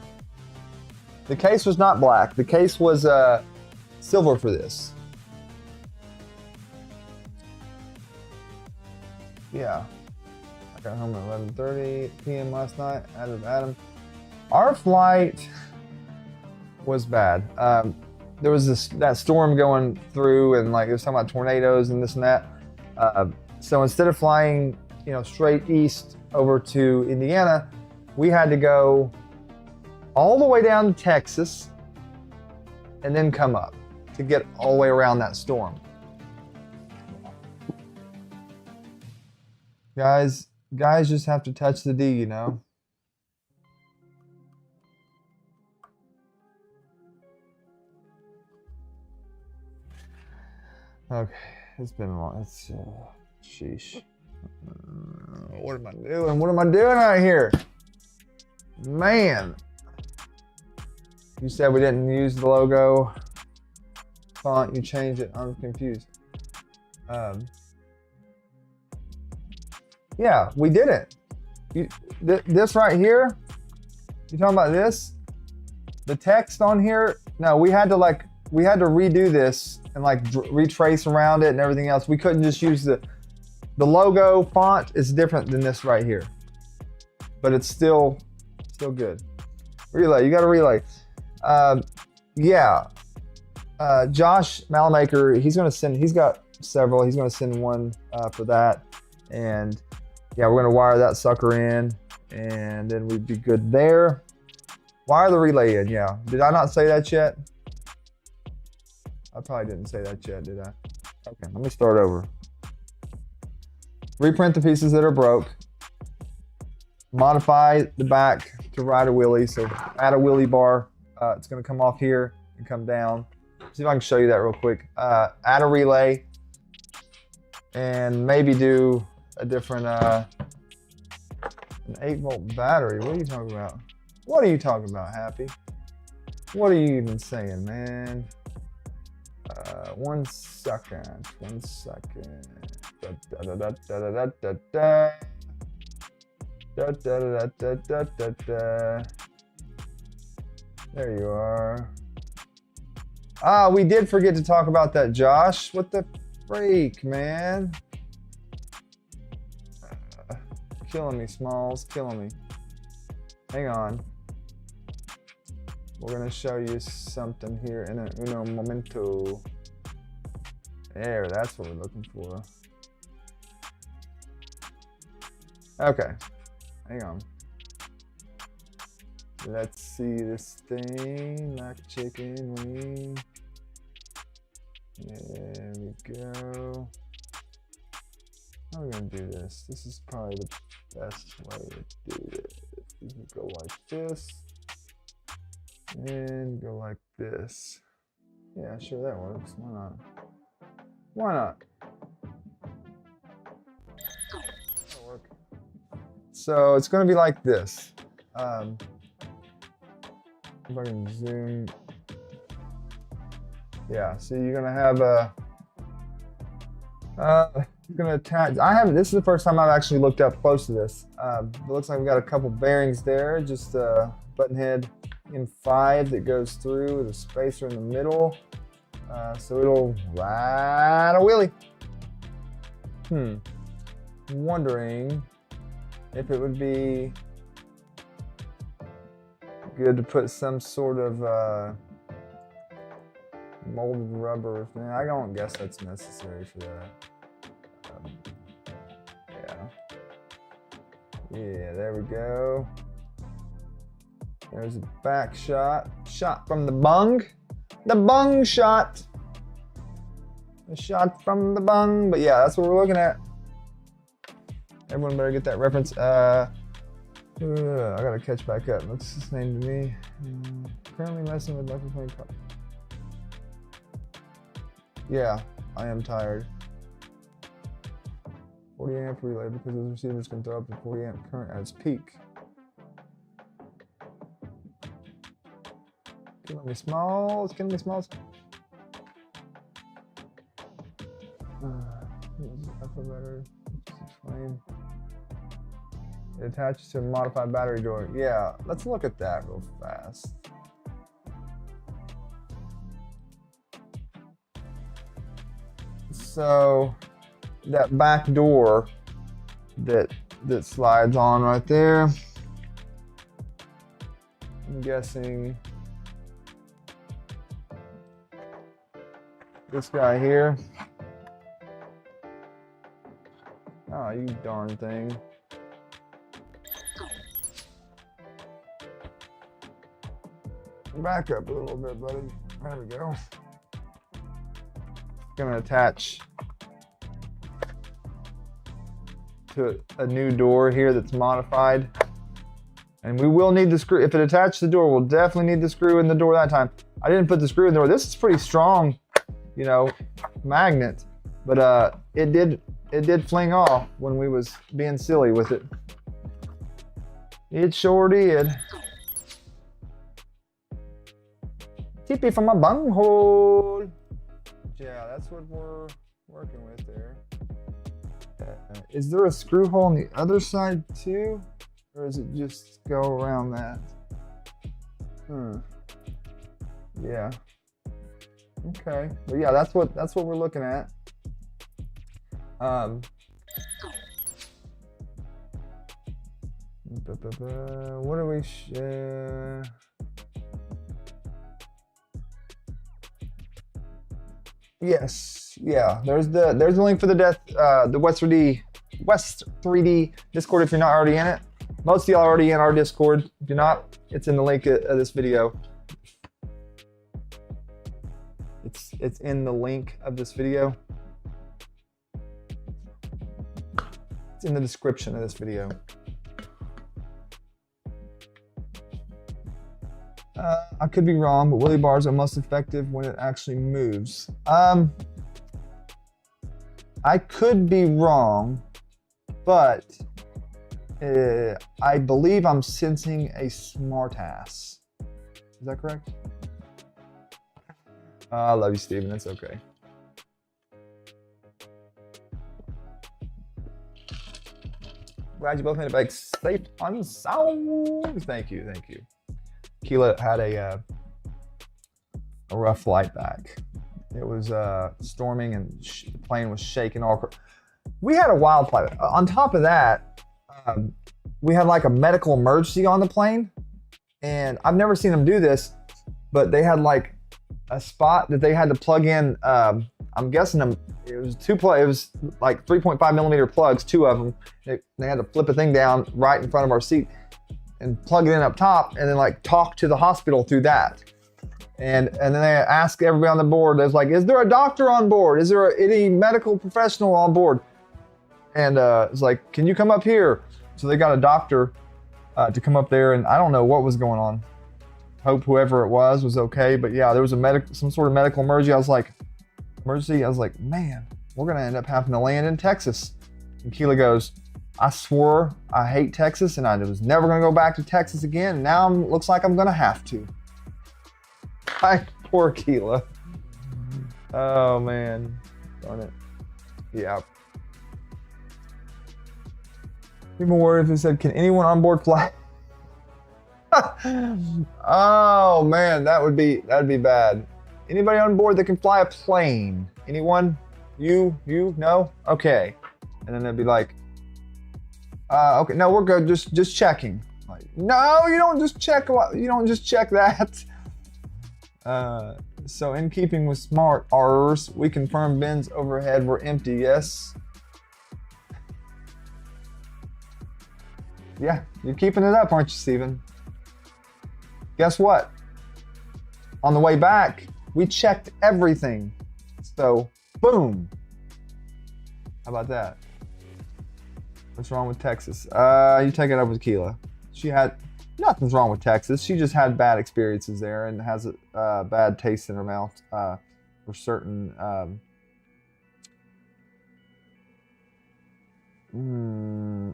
The case was not black. The case was silver for this. Yeah. I got home at 11:30 p.m. last night. Added Adam. Our flight was bad. There was that storm going through, and like it was talking about tornadoes and this and that. So instead of flying, you know, straight east over to Indiana, we had to go all the way down to Texas and then come up to get all the way around that storm. Guys just have to touch the D, you know. Okay, it's been a long, it's, sheesh. What am I doing? What am I doing out here? Man. You said we didn't use the logo font, you changed it, I'm confused. Yeah, we did it. This right here, you talking about this? The text on here, no, we had to redo this and like retrace around it and everything else. We couldn't just use the logo font is different than this right here, but it's still good. Relay, you got to relay. Yeah, Josh Malmaker, he's got several. He's gonna send one for that, and yeah, we're gonna wire that sucker in, and then we'd be good there. Wire the relay in, yeah. Did I not say that yet? I probably didn't say that yet, did I? Okay, let me start over. Reprint the pieces that are broke. Modify the back to ride a wheelie. So add a wheelie bar. It's gonna come off here and come down. See if I can show you that real quick. Add a relay and maybe do a different, an 8-volt battery. What are you talking about? What are you talking about, Happy? What are you even saying, man? 1 second, 1 second. Da, da, da, da, da, da, da, da, da, da, da, da, da, da. There you are. Ah, we did forget to talk about that, Josh. What the freak, man? Killing me, Smalls, killing me. Hang on. We're gonna show you something here in a momento. There, that's what we're looking for. Okay, hang on. Let's see this thing, like chicken wing. There we go. How are we gonna do this? This is probably the best way to do this. We can go like this. And go like this. Yeah, sure, that works. Why not? Why not? That'll work. So it's going to be like this. If I can zoom. Yeah, so you're going to have a. You're going to attach. This is the first time I've actually looked up close to this. It looks like we got a couple bearings there. Just a button head in 5 that goes through with a spacer in the middle, so it'll ride a wheelie. Wondering if it would be good to put some sort of molded rubber. I don't guess that's necessary for that. Yeah, there we go. There's a back shot. Shot from the bung. The bung shot. A shot from the bung. But yeah, that's what we're looking at. Everyone better get that reference. I gotta catch back up. What's his name to me? Currently messing with Lucky Mountain. Yeah, I am tired. 40 amp relay because those receivers can throw up to 40 amp current at its peak. Killing me small. It's killing me small. It attaches to a modified battery door. Yeah, let's look at that real fast. So that back door that slides on right there, I'm guessing this guy here. Oh, you darn thing. Back up a little bit, buddy. There we go. Gonna attach to a new door here that's modified. And we will need the screw. If it attaches the door, we'll definitely need the screw in the door that time. I didn't put the screw in the door. This is pretty strong, you know, magnet. But it did fling off when we was being silly with it. It sure did. TP from a bunghole. Yeah, that's what we're working with there. Is there a screw hole on the other side too? Or does it just go around that? Yeah. Okay. But yeah, that's what we're looking at. What do we Yes, yeah. There's the link for the the West 3D Discord if you're not already in it. Most of y'all are already in our Discord. If you're not, it's in the link of this video. It's in the link of this video. It's in the description of this video. I could be wrong, but wheelie bars are most effective when it actually moves. I could be wrong, but I believe I'm sensing a smartass. Is that correct? I love you, Steven. It's okay. Glad you both made it back safe on sound. Thank you, thank you. Keela had a rough flight back. It was storming and the plane was shaking all. We had a wild flight. On top of that, we had like a medical emergency on the plane, and I've never seen them do this, but they had like a spot that they had to plug in. I'm guessing it was it was like 3.5 millimeter plugs, two of them. They had to flip a thing down right in front of our seat and plug it in up top, and then like talk to the hospital through that. And then they ask everybody on the board, there's like, is there a doctor on board? Is there any medical professional on board? And it's like, can you come up here? So they got a doctor to come up there, and I don't know what was going on. Hope whoever it was okay, but yeah, there was some sort of medical emergency. I was like, man, we're gonna end up having to land in Texas. And Keela goes, I swore I hate Texas, and I was never gonna go back to Texas again. Now looks like I'm gonna have to. Poor Keela. Oh man, darn it. Yeah. Even worse if it said, can anyone on board fly? Oh man, that'd be bad. Anybody on board that can fly a plane? Anyone? You? No? Okay. And then they'd be like, okay, no, we're good. Just checking. No, you don't just check. You don't just check that. So in keeping with smart R's, we confirm bins overhead were empty. Yes. Yeah, you're keeping it up, aren't you, Steven? Guess what? On the way back, we checked everything. So, boom. How about that? What's wrong with Texas? You take it up with Keela. She had, nothing's wrong with Texas. She just had bad experiences there and has a bad taste in her mouth for certain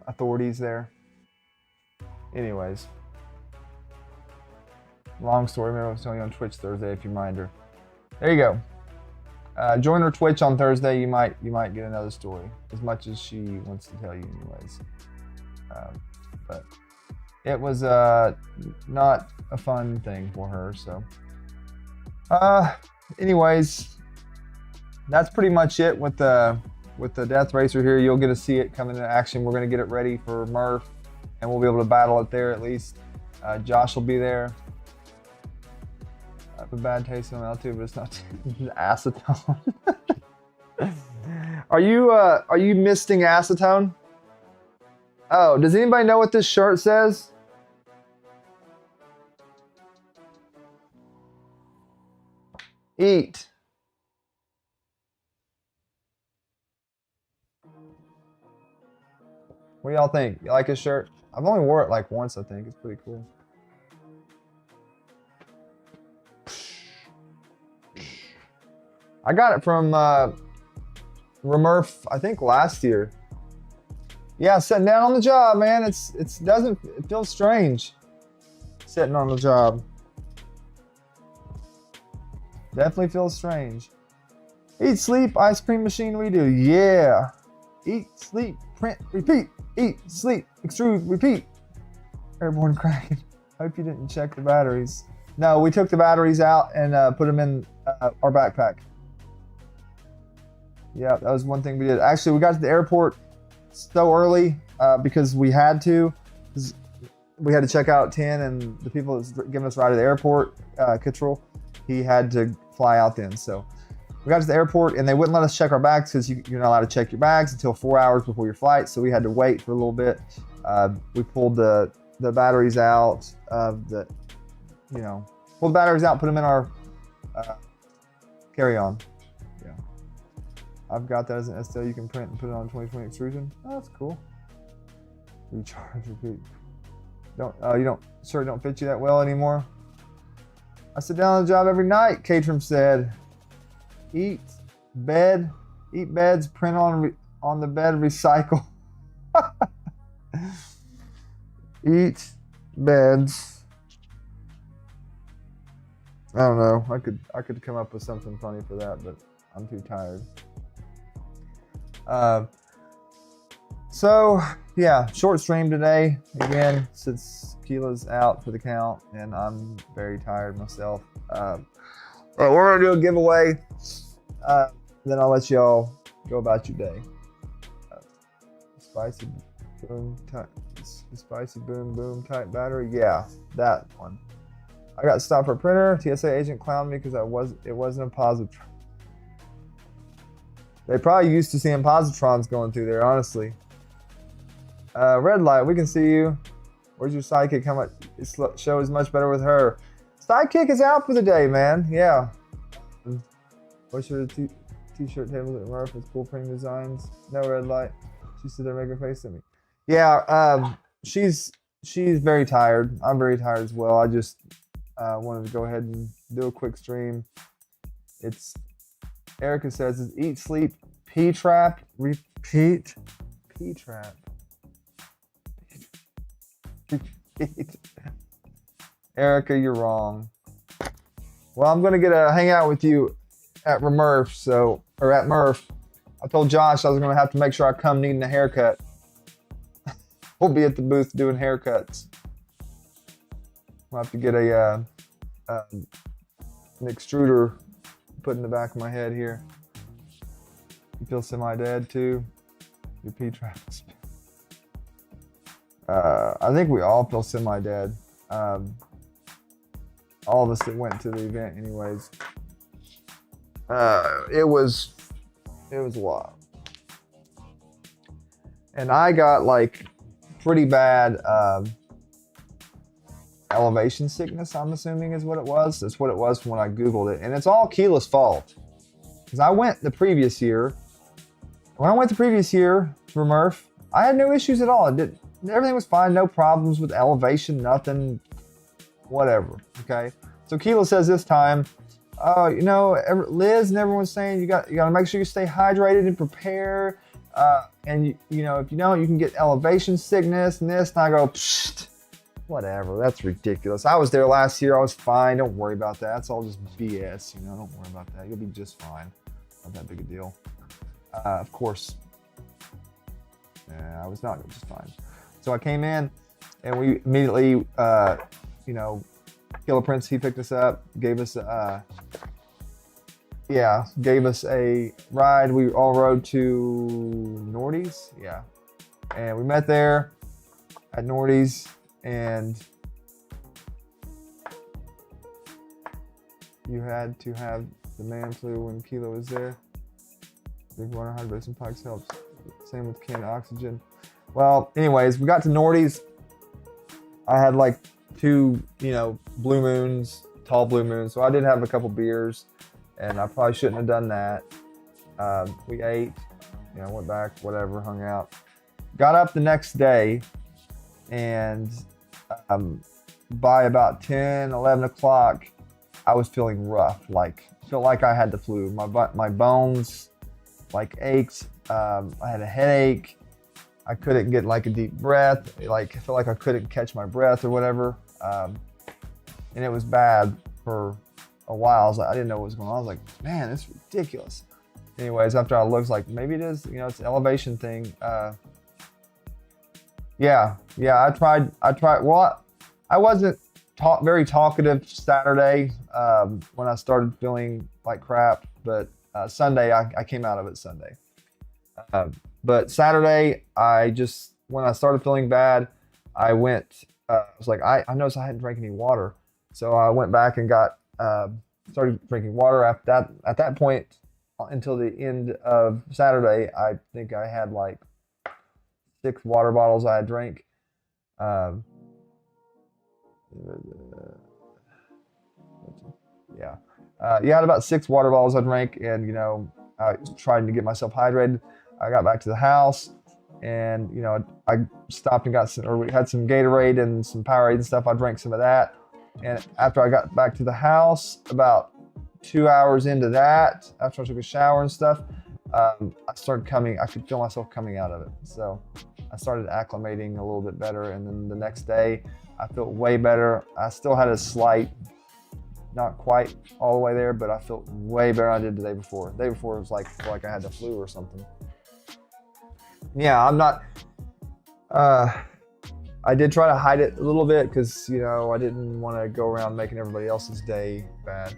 authorities there. Anyways, long story. Remember I was telling you on Twitch Thursday if you mind her. There you go. Join her Twitch on Thursday. You might get another story, as much as she wants to tell you, anyways. But it was not a fun thing for her. So, anyways, that's pretty much it with the Deathracer here. You'll get to see it come into action. We're gonna get it ready for MRRF, and we'll be able to battle it there at least. Josh will be there. I have a bad taste in my mouth too, but it's not acetone. Are you misting acetone? Oh, does anybody know what this shirt says? Eat. What do y'all think? You like his shirt? I've only wore it like once, I think. It's pretty cool. I got it from RMRRF, I think last year. Yeah, sitting down on the job, man. It feels strange sitting on the job. Definitely feels strange. Eat, sleep, ice cream machine redo. Yeah. Eat, sleep, print, repeat. Eat, sleep, extrude, repeat. Airborne Kraken. Hope you didn't check the batteries. No, we took the batteries out and put them in our backpack. Yeah, that was one thing we did. Actually, we got to the airport so early because we had to. We had to check out at 10, and the people that's giving us a ride to the airport, Kittrell, he had to fly out then. So we got to the airport, and they wouldn't let us check our bags because you're not allowed to check your bags until 4 hours before your flight. So we had to wait for a little bit. We pulled the batteries out of the, pulled the batteries out, put them in our carry-on. Yeah, I've got that as an STL you can print and put it on 2020 extrusion. Oh, that's cool. Recharge, repeat. Sure, don't fit you that well anymore. I sit down on the job every night, Catram said. Eat beds, print on the bed, recycle. Eat beds. I don't know. I could come up with something funny for that, but I'm too tired. So yeah, short stream today again since Keela's out for the count, and I'm very tired myself. But we're gonna do a giveaway. Then I'll let y'all go about your day. Spicy boom boom type battery. Yeah, that one. I got stopped for a printer. TSA agent clowned me because it wasn't a positron. They probably used to seeing positrons going through there, honestly. Red light, we can see you. Where's your sidekick? How much show is much better with her? Sidekick is out for the day, man. Yeah. What's your t-shirt table at MRRF with cool printing designs? No red light. She stood there making a face at me. Yeah, she's very tired. I'm very tired as well. I just wanted to go ahead and do a quick stream. Erica says it's eat, sleep, P-trap, repeat, P-trap. Erica, you're wrong. Well, I'm gonna get a hangout with you at RMRRF, or at MRRF. I told Josh I was gonna have to make sure I come needing a haircut. We'll be at the booth doing haircuts. We'll have to get an extruder put in the back of my head here. You feel semi-dead too? Your P-traps. I think we all feel semi-dead. All of us that went to the event anyways. It was a lot. And I got like pretty bad elevation sickness, I'm assuming is what it was. That's what it was when I Googled it. And it's all Keela's fault. Because I went the previous year. When I went the previous year for Murph, I had no issues at all. Everything was fine, no problems with elevation, nothing, whatever, okay? So Keela says this time, you know, Liz and everyone's saying you got to make sure you stay hydrated and prepare. And you know, if you don't, you can get elevation sickness and this. And I go, psst, whatever, that's ridiculous. I was there last year, I was fine. Don't worry about that. It's all just BS, you know, don't worry about that. You'll be just fine. Not that big a deal. Of course, I was not just fine. So I came in and we immediately, you know, Killer Prince, he picked us up, gave us a ride. We all rode to Nordy's, yeah. And we met there at Nordy's and you had to have the man flu when Kilo was there. Big water hydration Pics helps. Same with canned oxygen. Well, anyways, we got to Nordy's. I had like 2, you know, blue moons, tall blue moons. So I did have a couple beers and I probably shouldn't have done that. We ate, you know, went back, whatever, hung out. Got up the next day and by about 10, 11 o'clock, I was feeling rough. Felt like I had the flu. My bones like ached. I had a headache. I couldn't get like a deep breath. I felt like I couldn't catch my breath or whatever. And it was bad for a while. I didn't know what was going on. I was like, man, it's ridiculous. Anyways, after I looked, like maybe it is, you know, it's an elevation thing. Yeah, I tried. Well, I wasn't very talkative Saturday when I started feeling like crap, but Sunday, I came out of it Sunday. But Saturday, when I started feeling bad, I went, I was like, I noticed I hadn't drank any water. So I went back and started drinking water. At that point, until the end of Saturday, I think I had like 6 water bottles I had drank. Yeah, I had about 6 water bottles I drank, and you know, I was trying to get myself hydrated. I got back to the house, and you know, I stopped and we had some Gatorade and some Powerade and stuff. I drank some of that, and after I got back to the house, about 2 hours into that, after I took a shower and stuff, I could feel myself coming out of it. So I started acclimating a little bit better, and then the next day, I felt way better. I still had a slight, not quite all the way there, but I felt way better than I did the day before. The day before it was like I had the flu or something. Yeah, I'm not, I did try to hide it a little bit because, you know, I didn't want to go around making everybody else's day bad.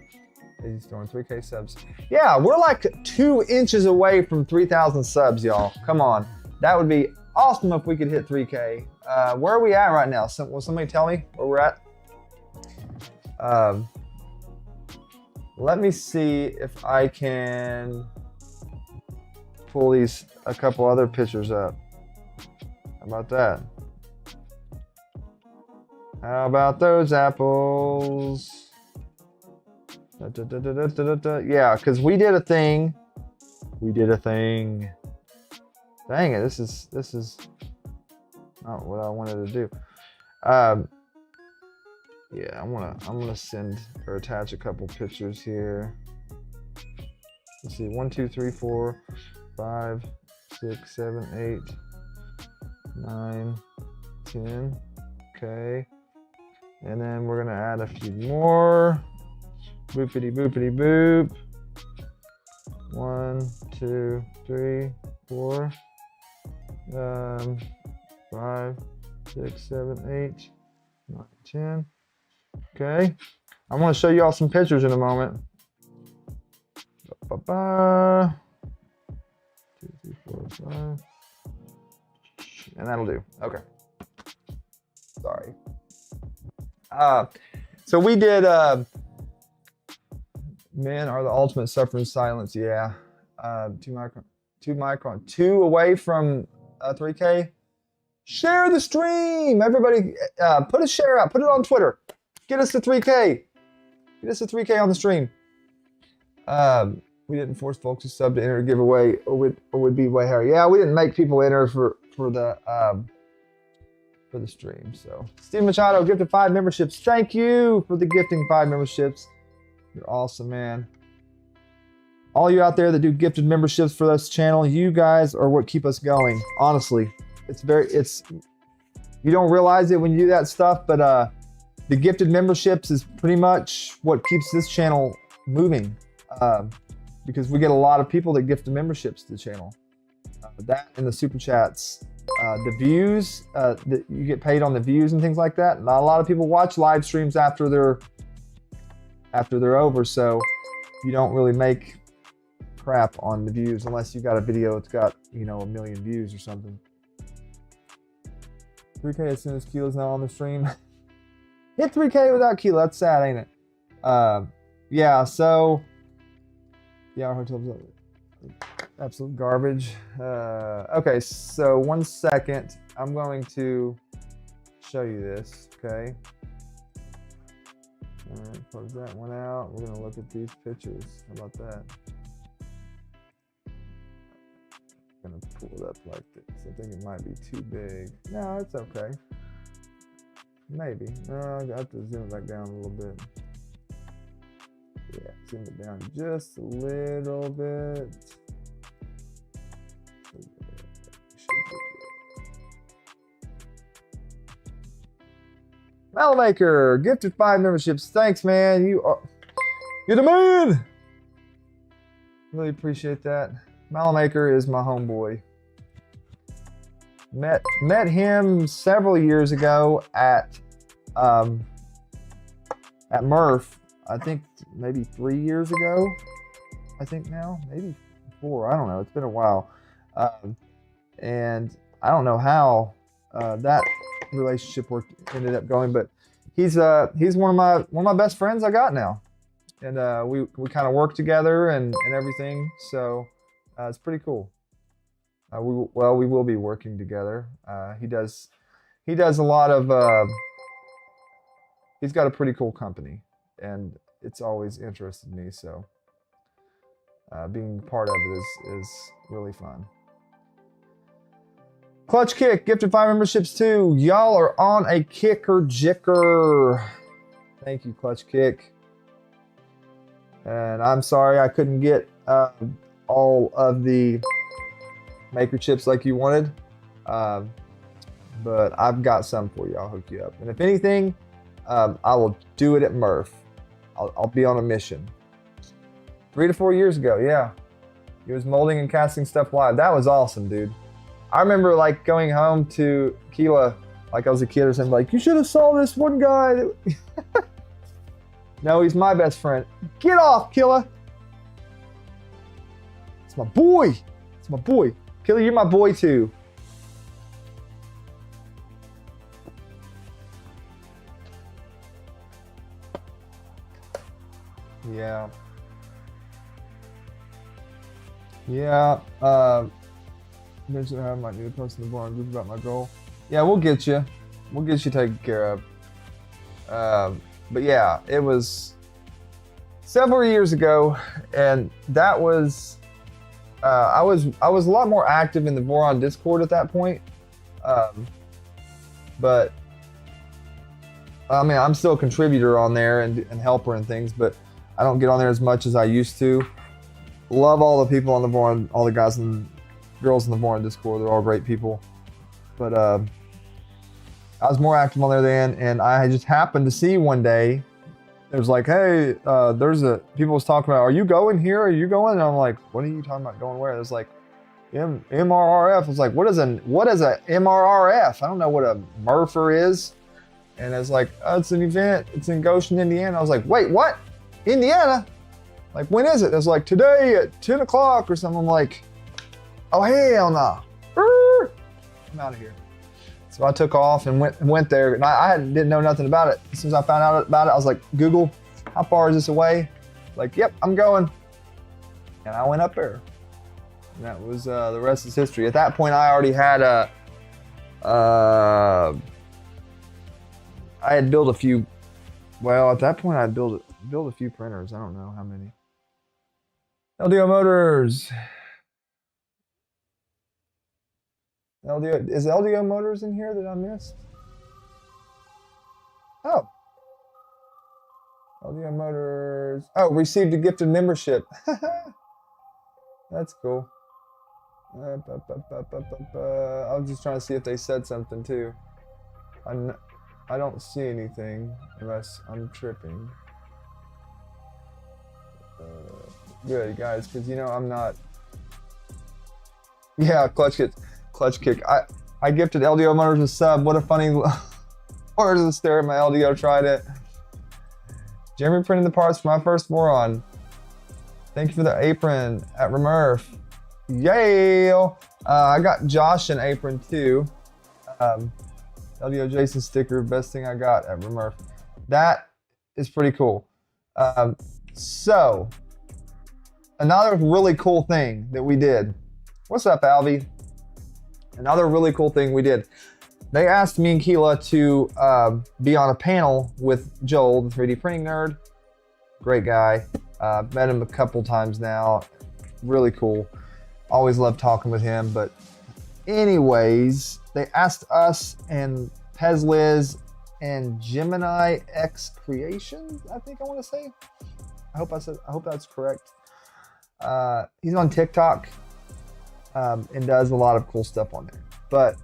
He's throwing 3K subs. Yeah, we're like 2 inches away from 3,000 subs, y'all. Come on. That would be awesome if we could hit 3K. Where are we at right now? Will somebody tell me where we're at? Let me see if I can pull a couple other pictures up. How about that? How about those apples? Yeah, because we did a thing. Dang it, this is not what I wanted to do. Yeah, I'm gonna send or attach a couple pictures here. Let's see, 1, 2, 3, 4, 5, 6, 7, 8, 9, 10. Okay. And then we're gonna add a few more. Boopity boopity boop. 1, 2, 3, 4, 5, 6, 7, 8, 9, 10. Okay, I'm gonna show you all some pictures in a moment. 2, 3, 4, 5, and that'll do. Okay. Sorry. So we did men are the ultimate suffer in silence. Yeah. 2 micron, 2 away from 3K. Share the stream. Everybody put a share out. Put it on Twitter. Get us to 3K. Get us to 3K on the stream. We didn't force folks to sub to enter a giveaway or would be way higher. Yeah, we didn't make people enter for the stream. So Steve Machado gifted 5 memberships. Thank you for the gifting 5 memberships. You're awesome, man. All you out there that do gifted memberships for this channel, you guys are what keep us going. Honestly, you don't realize it when you do that stuff, but the gifted memberships is pretty much what keeps this channel moving. Because we get a lot of people that gift the memberships to the channel. That and the super chats, the views, that you get paid on the views and things like that. Not a lot of people watch live streams after they're over, so you don't really make crap on the views unless you got a video that's got, you know, 1 million views or something. 3K as soon as Kilo's not on the stream. Hit 3K without Kilo. That's sad, ain't it? Yeah. So yeah, our hotel's absolute garbage. Okay, so 1 second. I'm going to show you this. Okay. All right, close that one out. We're gonna look at these pictures. How about that? I'm gonna pull it up like this. I think it might be too big. No, it's okay. Maybe. No, I got to zoom it back down a little bit. Yeah, zoom it down just a little bit. Malamaker, gifted 5 memberships. Thanks, man. You're the man. Really appreciate that. Malamaker is my homeboy. Met him several years ago at MRRF. I think maybe 3 years ago. I think now, maybe 4. I don't know. It's been a while, and I don't know how that relationship ended up going, but he's one of my best friends I got now, and we kind of work together and everything. So it's pretty cool. We will be working together. He does a lot of. He's got a pretty cool company, and it's always interested me. So being part of it is really fun. Clutch Kick gifted 5 memberships too. Y'all are on a kicker jicker. Thank you, Clutch Kick. And I'm sorry I couldn't get all of the maker chips like you wanted, but I've got some for you. I'll hook you up. And if anything, I will do it at MRRF. I'll be on a mission. 3 to 4 years ago, yeah. He was molding and casting stuff live. That was awesome, dude. I remember like going home to Keela, like I was a kid or something, like, you should have saw this one guy. No, he's my best friend. Get off, Keela. It's my boy. It's my boy. Keela, you're my boy too. Yeah. Yeah. Mention I might need to post in the Voron group about my goal. Yeah, we'll get you. We'll get you taken care of. But yeah, it was several years ago, and that was I was a lot more active in the Voron Discord at that point. But I mean, I'm still a contributor on there and helper and things, but I don't get on there as much as I used to. Love all the people on the Voron, all the guys and girls in the Voron Discord. They're all great people. But I was more active on there then, and I just happened to see one day, it was like, hey, people was talking about, are you going here? Are you going? And I'm like, what are you talking about going where? It was like, MRRF. I was like, what is a MRRF? I don't know what a MRRF is. And it's like, oh, it's an event. It's in Goshen, Indiana. I was like, wait, what? Indiana? Like, when is it? It was like, today at 10 o'clock or something. I'm like, oh, hell no. I'm out of here. So I took off and went there, and I didn't know nothing about it. As soon as I found out about it, I was like, Google, how far is this away? Like, yep, I'm going. And I went up there. And that was the rest is history. At that point, I already had I had built a few. Well, at that point, I had built a few printers. I don't know how many. LDO Motors. Is LDO Motors in here that I missed? Oh. LDO Motors. Oh, received a gifted membership. That's cool. I was just trying to see if they said something too. I don't see anything unless I'm tripping. Good, guys, because you know I'm not. Yeah, clutch kick. I gifted LDO Motors a sub. What a funny order to stare at my LDO. Tried it. Jeremy printed the parts for my first Voron. Thank you for the apron at RMRRF. Yay! I got Josh an apron too. LDO Jason sticker, best thing I got at RMRRF. That is pretty cool. So, another really cool thing that we did. What's up, Alvy? Another really cool thing we did. They asked me and Keela to be on a panel with Joel, the 3D printing nerd. Great guy. Met him a couple times now. Really cool. Always love talking with him. But anyways, they asked us and Pezliz and Gemini X Creations, I think I want to say. I hope that's correct. He's on TikTok and does a lot of cool stuff on there. But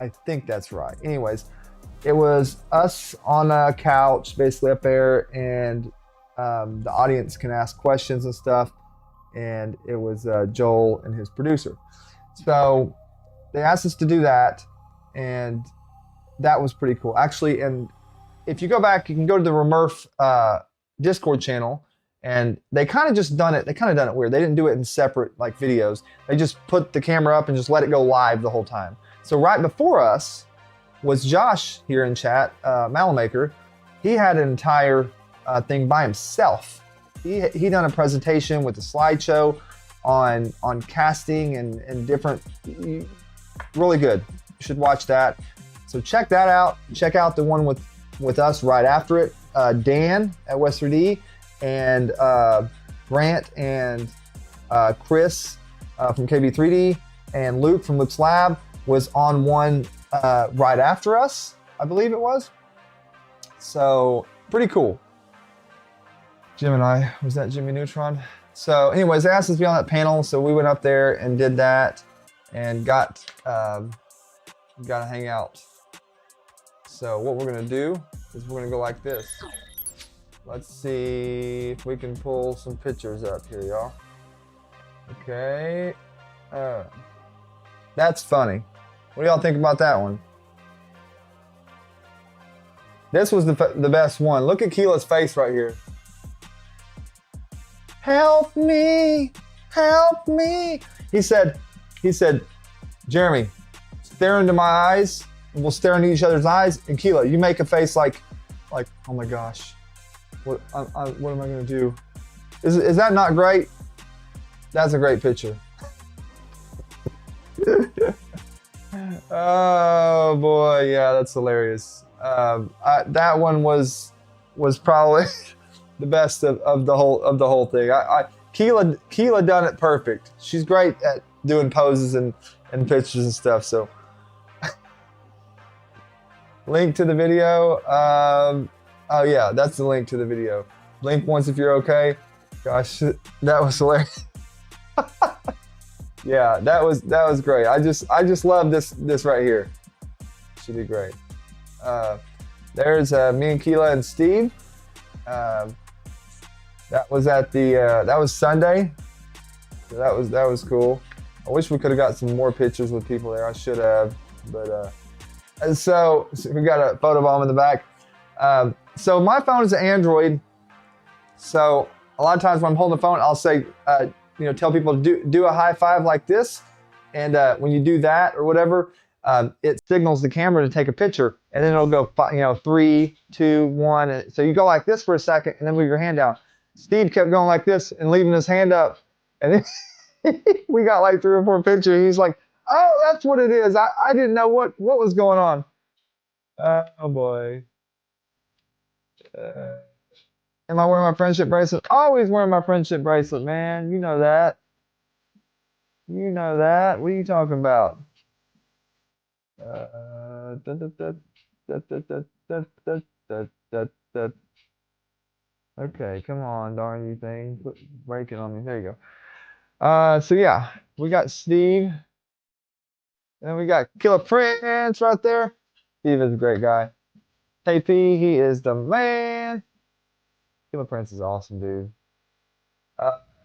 I think that's right. Anyways, it was us on a couch basically up there, and the audience can ask questions and stuff. And it was Joel and his producer. So they asked us to do that, and that was pretty cool. Actually, and if you go back, you can go to the RMRRF Discord channel, and they kind of just done it. They kind of done it weird. They didn't do it in separate like videos. They just put the camera up and just let it go live the whole time. So right before us was Josh here in chat, Malamaker. He had an entire thing by himself. He done a presentation with a slideshow on casting and different, really good. You should watch that. So check that out. Check out the one with us right after it. Dan at West 3D and Grant and Chris from KB3D and Luke from Luke's Lab was on one right after us, I believe it was. So pretty cool. Gemini, was that Jimmy Neutron? So anyways, they asked us to be on that panel, so we went up there and did that and got to hang out. So what we're gonna do is we're gonna go like this. Let's see if we can pull some pictures up here, y'all. Okay, that's funny. What do y'all think about that one? This was the best one. Look at Keela's face right here. Help me, help me. He said, Jeremy, stare into my eyes, and we'll stare into each other's eyes. And Keela, you make a face like, oh my gosh, what am I gonna do? Is that not great? That's a great picture. Oh boy, yeah, that's hilarious. That one was probably the best of the whole thing. Keela done it perfect. She's great at doing poses and pictures and stuff. So link to the video. Oh yeah, that's the link to the video. Blink once if you're okay. Gosh, that was hilarious. Yeah, that was great. I just love this right here. Should be great. There's me and Keela and Steve. That was at the that was Sunday. So that was cool. I wish we could have got some more pictures with people there. I should have, but and so we got a photo bomb in the back. So my phone is an Android. So a lot of times when I'm holding the phone, I'll say, tell people to do a high five like this. And when you do that or whatever, it signals the camera to take a picture, and then it'll go, 3, 2, 1. And so you go like this for a second, and then move your hand down. Steve kept going like this and leaving his hand up, and then we got like 3 or 4 pictures. He's like, "Oh, that's what it is. I didn't know what was going on." Oh boy. Am I wearing my friendship bracelet? Always wearing my friendship bracelet, man. You know that. You know that. What are you talking about? Okay, come on, darn you thing. Quit breaking on me. There you go. So yeah, we got Steve. And we got Killer Prince right there. Steve is a great guy. KP, he is the man. Killer Prince is awesome, dude.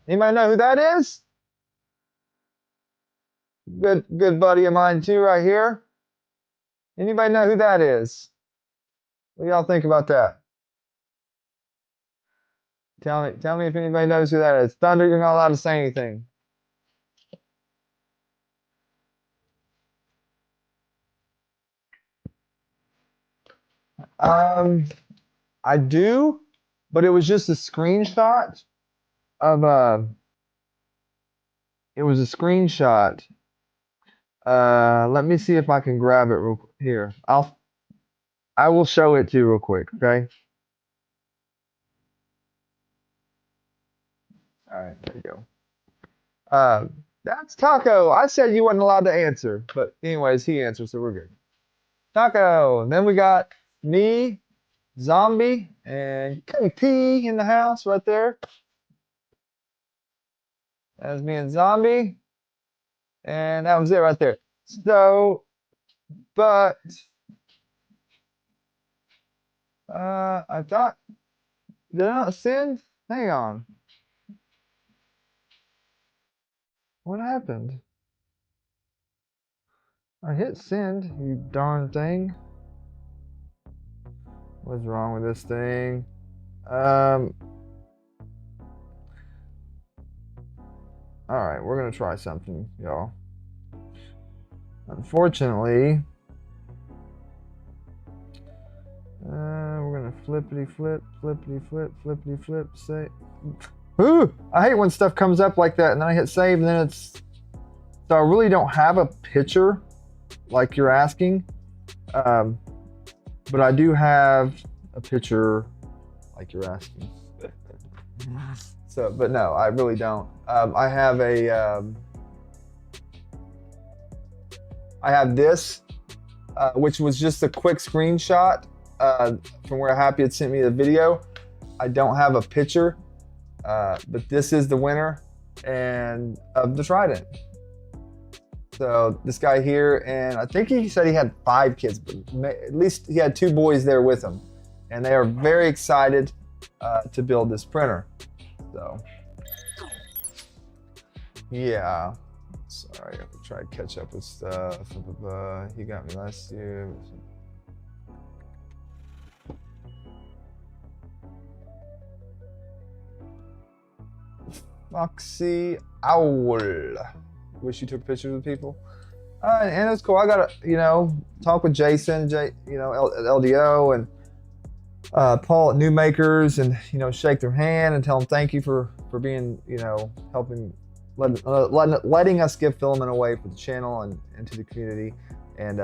Anybody know who that is? Good buddy of mine too, right here. Anybody know who that is? What do y'all think about that? Tell me if anybody knows who that is. Thunder, you're not allowed to say anything. I do, but it was just a screenshot of it was a screenshot. Let me see if I can grab it real here. I will show it to you real quick, okay? All right, there you go. That's Taco. I said you wasn't allowed to answer, but anyways, he answered, so we're good. Taco. And then we got me, Zombie, and KP in the house right there. That was me and Zombie. And that was it right there. So, but I thought, did I not send? Hang on. What happened? I hit send, you darn thing. What's wrong with this thing? Alright, we're gonna try something, y'all. Unfortunately, we're gonna flippity flip, say. Ooh, I hate when stuff comes up like that and then I hit save and then it's, so I really don't have a picture like you're asking. But I do have a picture like you're asking. So, but no, I really don't. I have this, which was just a quick screenshot from where Happy had sent me the video. I don't have a picture, but this is the winner and of the Trident. So this guy here, and I think he said he had 5 kids, but at least he had 2 boys there with him, and they are very excited to build this printer. So yeah, sorry, I have to try to catch up with stuff. He got me last year. Foxy Owl. Wish you took pictures with people. And it was cool. I got to, talk with Jason, at LDO, and Paul at New Makers, and shake their hand and tell them thank you for being, helping, letting us give Filament away for the channel and to the community. And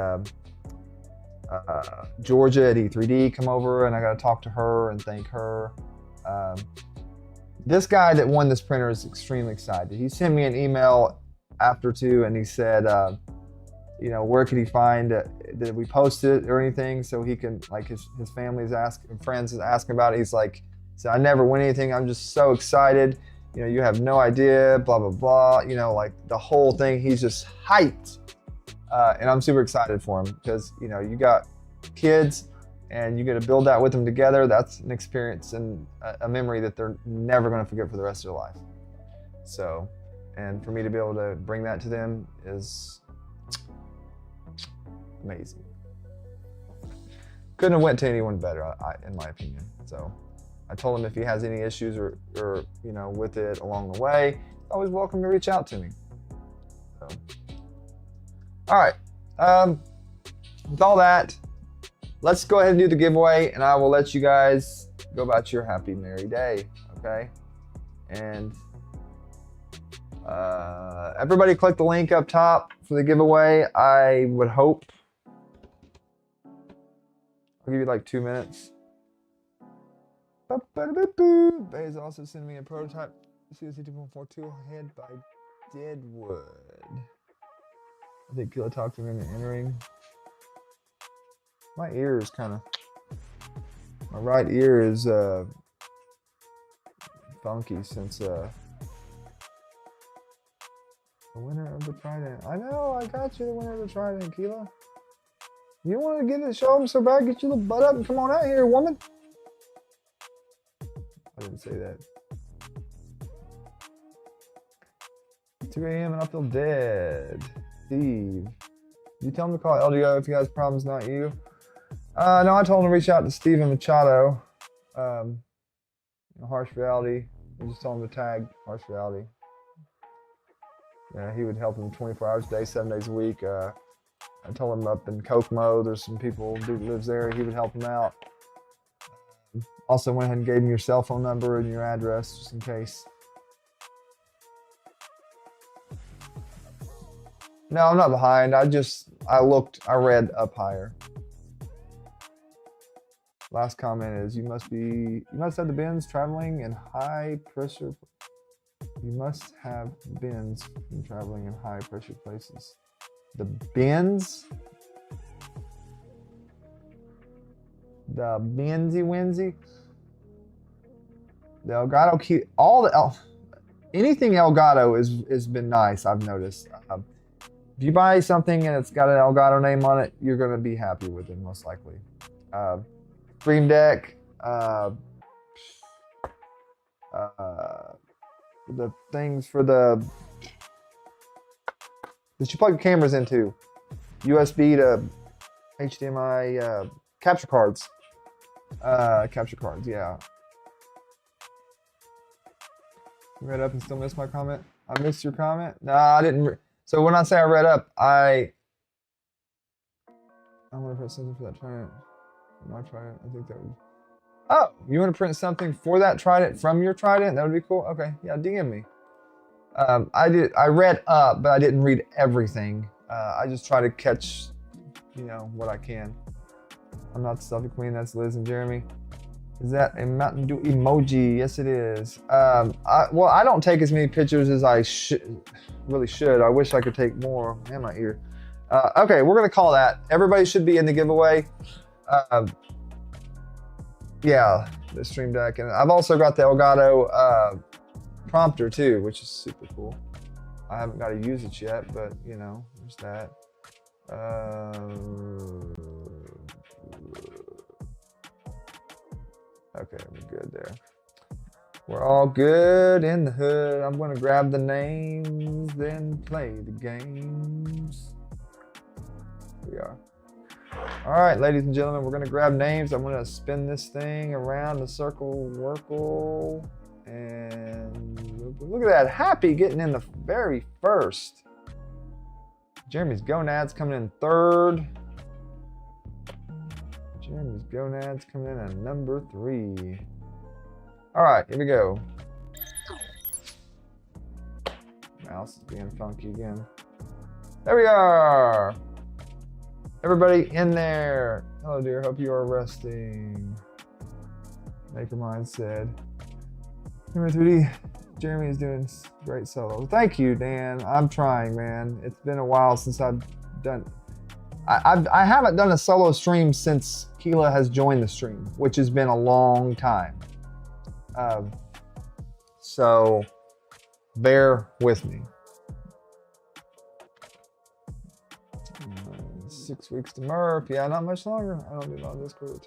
Georgia at E3D come over, and I got to talk to her and thank her. This guy that won this printer is extremely excited. He sent me an email after too, and he said, where could he find it? Did we post it or anything? So he can, like, his family's asking, friends is asking about it. He's like, so I never win anything. I'm just so excited. You have no idea, blah, blah, blah. Like the whole thing, he's just hyped. And I'm super excited for him because, you got kids and you get to build that with them together. That's an experience and a memory that they're never going to forget for the rest of their life. So, and for me to be able to bring that to them is amazing. Couldn't have went to anyone better, in my opinion. So I told him if he has any issues or with it along the way, always welcome to reach out to me. So, all right, with all that, let's go ahead and do the giveaway, and I will let you guys go about your happy, merry day, okay? And everybody click the link up top for the giveaway. I would hope. I'll give you like 2 minutes. Bay's also sending me a prototype CSC 2.42 head by Deadwood. I think Killa talked to him into entering. My ear is kind of, my right ear is funky since the winner of the Trident. I know, I got you the winner of the Trident, Killa. You want to get it, show them so bad, get your little butt up and come on out here, woman. I didn't say that. 2 a.m. and I feel dead. Steve. You tell him to call LDO if he has problems, not you. No, I told him to reach out to Steven Machado. Harsh Reality. I just told him to tag Harsh Reality. Yeah, he would help him 24 hours a day, 7 days a week. I told him up in Kokomo, there's some people, dude lives there, he would help him out. Also went ahead and gave him your cell phone number and your address, just in case. No, I'm not behind. I read up higher. Last comment is, you must have the bins traveling in high pressure. You must have bins from traveling in high pressure places. The bins? The Benzy Winsy. The Elgato key, anything Elgato has been nice, I've noticed. If you buy something and it's got an Elgato name on it, you're gonna be happy with it, most likely. Stream Deck, the things for that you plug your cameras into, USB to HDMI, capture cards. Yeah. You read up and still missed my comment? I missed your comment? No, I didn't. So when I say I read up, I want to print something for that Trident. My Trident, I think that would. Oh, you want to print something for that Trident from your Trident? That would be cool. Okay, yeah, DM me. I read up, but I didn't read everything. I just try to catch, what I can. I'm not the Selfie Queen. That's Liz and Jeremy. Is that a Mountain Dew emoji? Yes, it is. Well, I don't take as many pictures as I really should. I wish I could take more. Man, my ear. Okay, we're gonna call that. Everybody should be in the giveaway. Yeah, the Stream Deck, and I've also got the Elgato prompter too, which is super cool. I haven't got to use it yet, but there's that. Okay, we're good there. We're all good in the hood. I'm gonna grab the names, then play the games. Here we are. All right, ladies and gentlemen, we're gonna grab names. I'm gonna spin this thing around the circle, Workle, and look at that, Happy getting in the very first. Jeremy's Gonads coming in third. Jeremy's Gonads coming in at number 3. All right, here we go. Mouse is being funky again. There we are. Everybody in there. Hello, dear. Hope you are resting. Makermind said. LM3D. Jeremy is doing great solo. Thank you, Dan. I'm trying, man. It's been a while since I've done. I haven't done a solo stream since Killa has joined the stream, which has been a long time. So bear with me. 6 weeks to MRRF. Yeah, not much longer. I don't do a lot of Discord.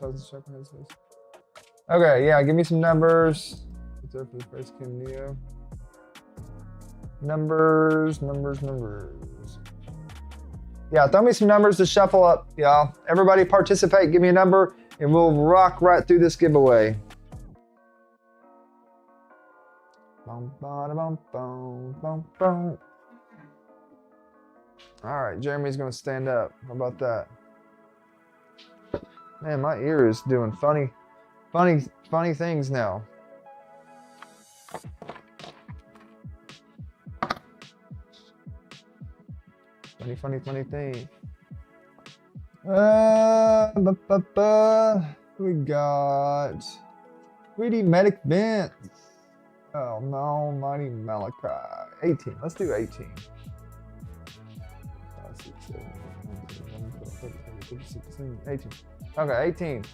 Okay, yeah, give me some numbers. What's there for the first Kim Neo? Numbers. Yeah, throw me some numbers to shuffle up, y'all. Everybody participate, give me a number, and we'll rock right through this giveaway. Bum, ba, da, bum, bum, bum, bum. All right, Jeremy's gonna stand up. How about that? Man, my ear is doing funny things now. Funny thing. We got 3D Medic Vent. Oh no, Mighty Malachi. 18. Let's do 18. 18. Okay, 18.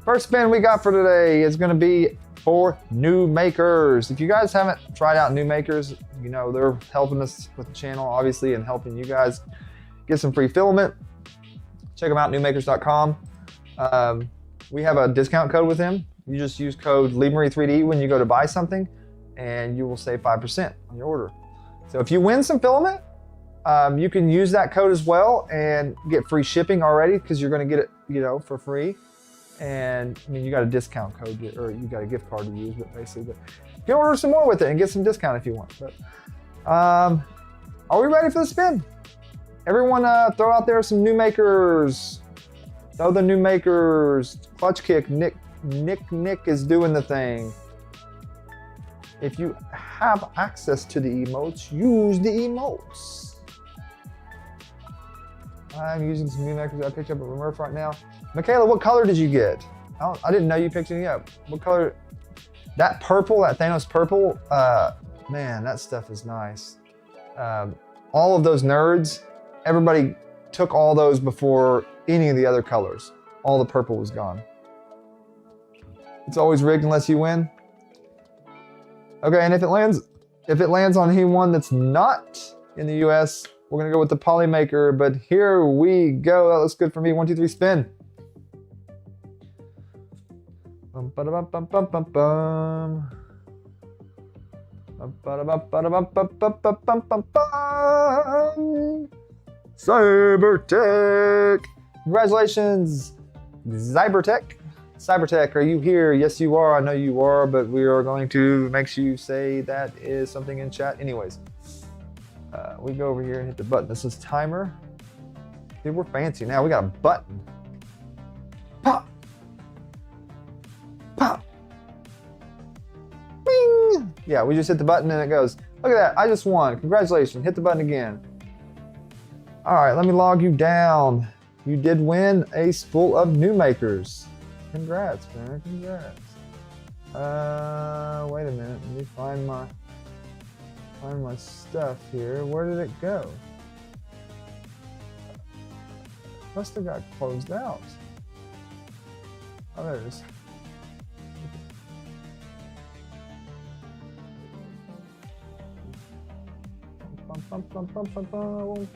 First spin we got for today is going to be for new makers. If you guys haven't tried out new makers, you know they're helping us with the channel, obviously, and helping you guys get some free filament. Check them out, newmakers.com. We have a discount code with them. You just use code LM3D when you go to buy something, and you will save 5% on your order. So if you win some filament, you can use that code as well and get free shipping already, because you're going to get it, you know, for free. And I mean, you got a discount code, or you got a gift card to use, but basically, you can order some more with it and get some discount if you want. But are we ready for the spin? Everyone, throw out there some new makers. Throw the new makers. Clutch kick. Nick is doing the thing. If you have access to the emotes, use the emotes. I'm using some new makers I picked up at RMRRF right now. Michaela, what color did you get? I didn't know you picked any up. What color? That purple, that Thanos purple, man, that stuff is nice. All of those nerds, everybody took all those before any of the other colors. All the purple was gone. It's always rigged unless you win. Okay, and if it lands on one that's not in the US, we're gonna go with the Polymaker, but here we go. That looks good for me. 1, 2, 3, spin. Cybertech! Congratulations, Cybertech, are you here? Yes, you are. I know you are, but we are going to make you say that is something in chat. Anyways, we go over here and hit the button. This is timer. Dude, we're fancy now. We got a button. Pop! Pop! Bing! Yeah, we just hit the button and it goes. Look at that. I just won. Congratulations. Hit the button again. All right, let me log you down. You did win a spool of new makers. Congrats, man. Congrats. Wait a minute. Let me find my stuff here. Where did it go? Must have got closed out. Oh, there it is.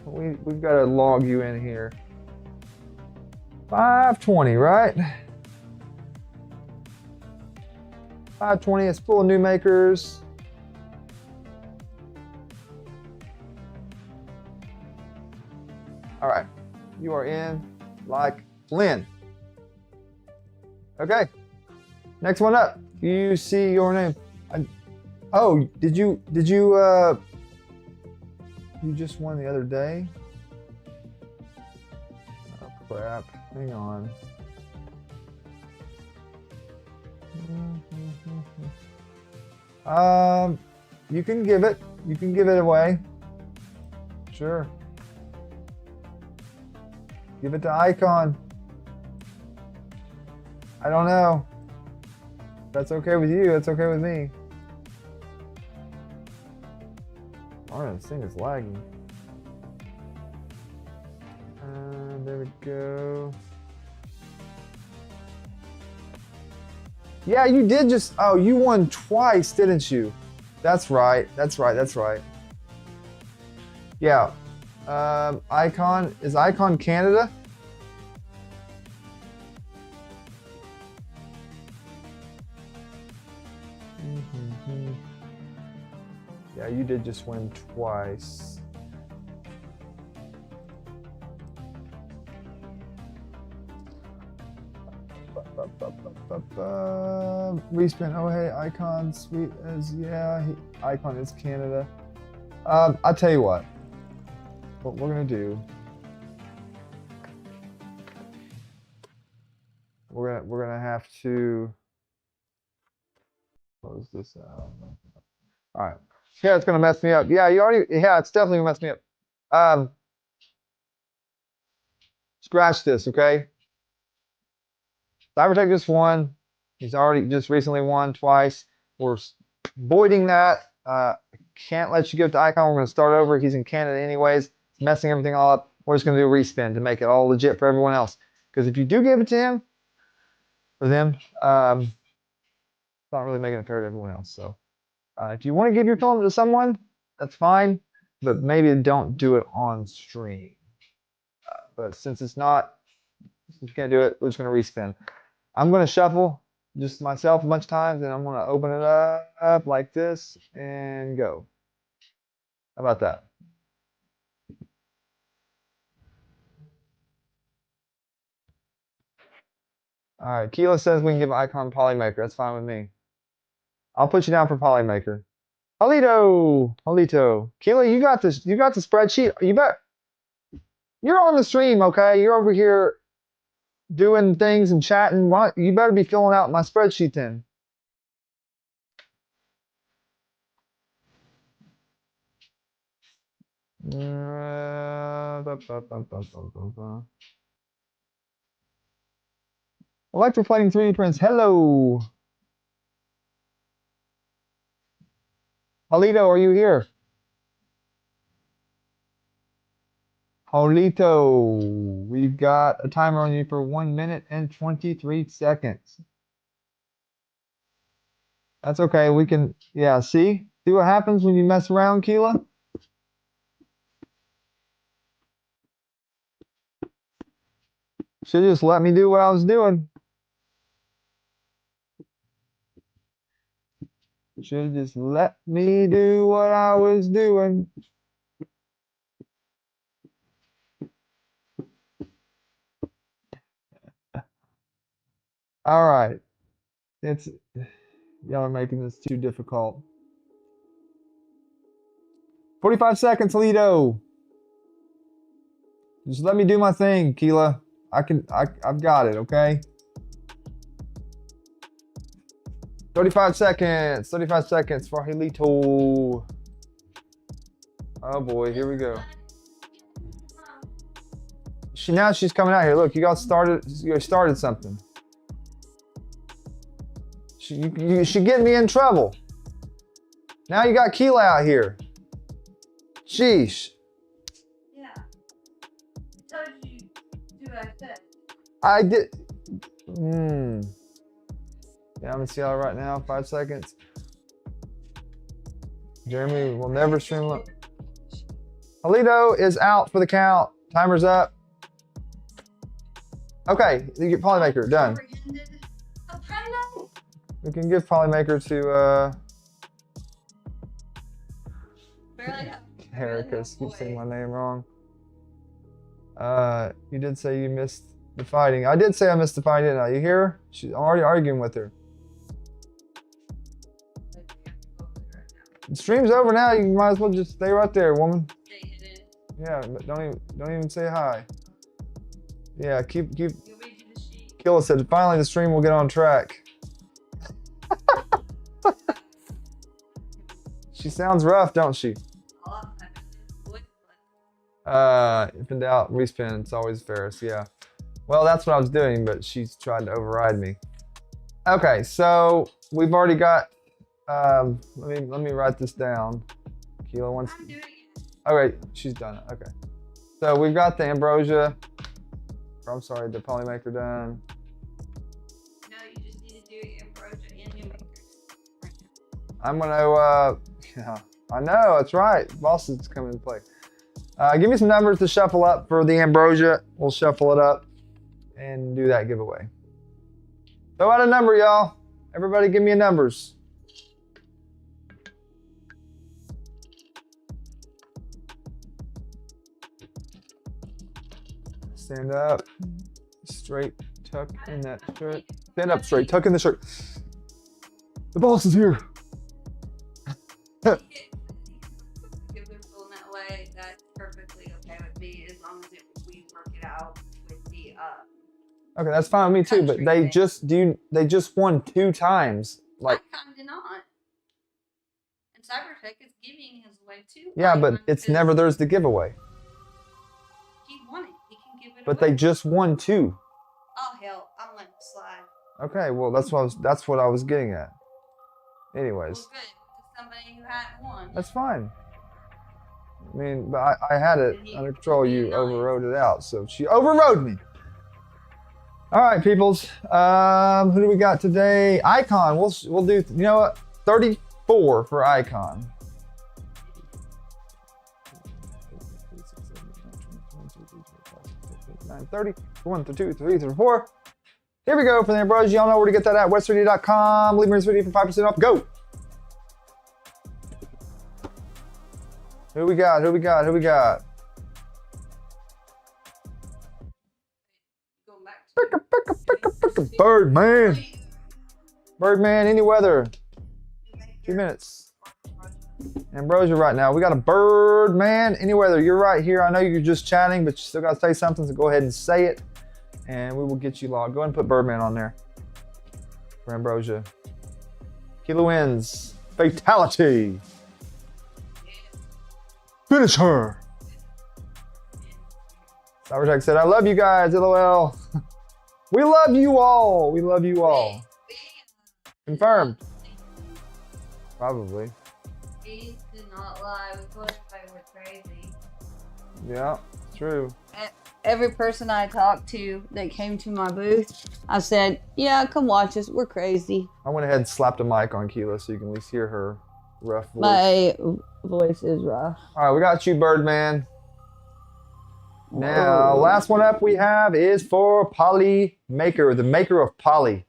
We've got to log you in here. 520, right? 520, it's full of new makers. All right, you are in like Flynn. Okay, next one up. You see your name. Oh, did you just won the other day? Oh crap, hang on. You can give it away. Sure. Give it to Icon. I don't know. That's okay with you, that's okay with me. Oh, this thing is lagging. There we go. Yeah, you did just, oh, you won twice, didn't you? That's right, that's right, that's right. Yeah. Icon, is Icon Canada? Yeah, you did just win twice. Respin, oh hey, Icon, sweet as, yeah, Icon is Canada. I'll tell you what. what we're gonna do, we're gonna have to close this out. All right. Yeah, it's gonna mess me up. Yeah, it's definitely gonna mess me up. Scratch this, okay? Cybertech just won. He's already just recently won twice. We're voiding that. Can't let you give it to Icon. We're gonna start over. He's in Canada anyways. It's messing everything all up. We're just gonna do a respin to make it all legit for everyone else. Because if you do give it to him, for them, it's not really making it fair to everyone else. So if you want to give your filament to someone, that's fine. But maybe don't do it on stream. But since it's not, since you can't do it, we're just gonna respin. I'm gonna shuffle just myself a bunch of times, and I'm gonna open it up like this and go. How about that? All right, Keela says we can give Icon Polymaker. That's fine with me. I'll put you down for Polymaker. Halito. Keela, you got this. You got the spreadsheet. You bet. You're on the stream, okay? You're over here doing things and chatting. You better be filling out my spreadsheet then. Electroplating 3D prints. Hello. Halito, are you here? Halito, we've got a timer on you for 1 minute and 23 seconds. That's okay. We can, yeah, see? See what happens when you mess around, Keela? Should just let me do what I was doing. Should just let me do what I was doing. All right. Y'all are making this too difficult. 45 seconds, Lido. Just let me do my thing, Keela. I've got it, okay? 35 seconds. 35 seconds for Halito. Oh boy, here we go. Now she's coming out here. Look, you started something. You should get me in trouble. Now you got Keela out here. Sheesh. Yeah. I told you to do what I said. I did. Yeah, I'm gonna see y'all right now. 5 seconds. Jeremy will never stream. Halito is out for the count. Timer's up. Okay, you get Polymaker done. We can give Polymaker to Hericus. Keep saying my name wrong. You did say you missed the fighting. I did say I missed the fighting, didn't I? You hear her? I'm already arguing with her. The stream's over now. You might as well just stay right there, woman. Yeah, but don't even say hi. Yeah, keep. Killa said finally the stream will get on track. She sounds rough, don't she? If in doubt, respin. It's always Ferris. Yeah. Well, that's what I was doing, but she's tried to override me. Okay, so we've already got. Let me write this down. Kilo wants. Oh wait, she's done it. Okay. So we've got the ambrosia. I'm sorry, the Polymaker done. No, you just need to do ambrosia and new makers. I'm gonna. Yeah, I know that's right. Boston's coming into play. Give me some numbers to shuffle up for the ambrosia. We'll shuffle it up and do that giveaway. Throw out a number, y'all. Everybody give me a numbers. Stand up, straight, tuck in that shirt. Stand up straight, tuck in the shirt. The boss is here. Give them full that way. That's perfectly okay be as long as we work it out with the Okay, that's fine with me too. But country they just won 2 times. Like, Icon did not. And Cybertech is giving his away too. yeah, but Icon it's because never theirs to give away. he won it. He can give it But away. they just won 2. Oh hell, I'm letting it slide. Okay, well that's what I was getting at. Anyways, Well, good. To somebody who hadn't won. that's fine. I mean, but I had it under control. You overrode it out, so she overrode me. All right, peoples. Who do we got today? Icon. We'll do. You know what? 34 for Icon. 30. 1, 2, 3, 4. Here we go for the Ambrosia. Y'all know where to get that at. West3D.com. Leave me this video for 5% off. Go. Who we got? Who we got? Who we got? Going back to Birdman. Birdman, any weather. 2 minutes. Ambrosia right now. We got a Birdman, any weather. You're right here. I know you're just chatting, but you still got to say something, so go ahead and say it. And we will get you logged. Go ahead and put Birdman on there for Ambrosia. Kilo wins. Fatality. Finish her. Cybertech said, I love you guys, LOL. We love you all. We love you all. Confirmed. Probably. We did not lie. We told everybody we're crazy. Yeah, true. Every person I talked to that came to my booth, I said, yeah, come watch us. We're crazy. I went ahead and slapped a mic on Keela so you can at least hear her rough voice. My voice is rough. All right, we got you, Birdman. Now, last one up we have is for Poly Maker, the maker of Poly.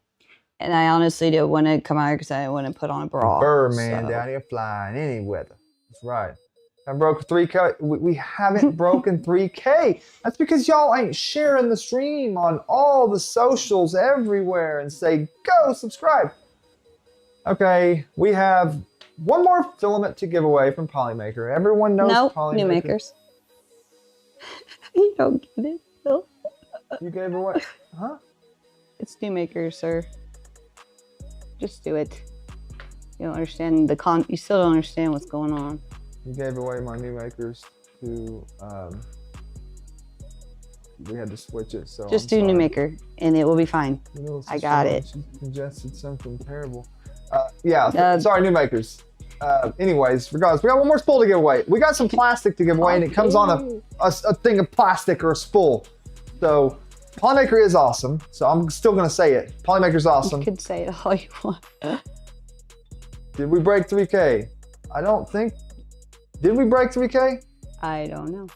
And I honestly didn't want to come out because I didn't want to put on a bra. Birdman so. down here flying any weather. That's right. I broke 3K. We haven't broken 3K. That's because y'all ain't sharing the stream on all the socials everywhere and say, go subscribe. Okay, we have one more filament to give away from Polymaker. Everyone knows Polymaker. New makers. You don't get it, Phil. You gave away, huh? It's new makers, sir. Just do it. You don't understand you still don't understand what's going on. You gave away my new makers to, we had to switch it, so just do new maker and it will be fine. I got it. She suggested something terrible. Yeah, sorry, new makers. Anyways, regardless, we got one more spool to give away. We got some plastic to give away, and it comes on a thing of plastic or a spool. So, Polymaker is awesome. So I'm still gonna say it. Polymaker's awesome. You could say it all you want. Did we break 3K? I don't think. Did we break 3K? I don't know.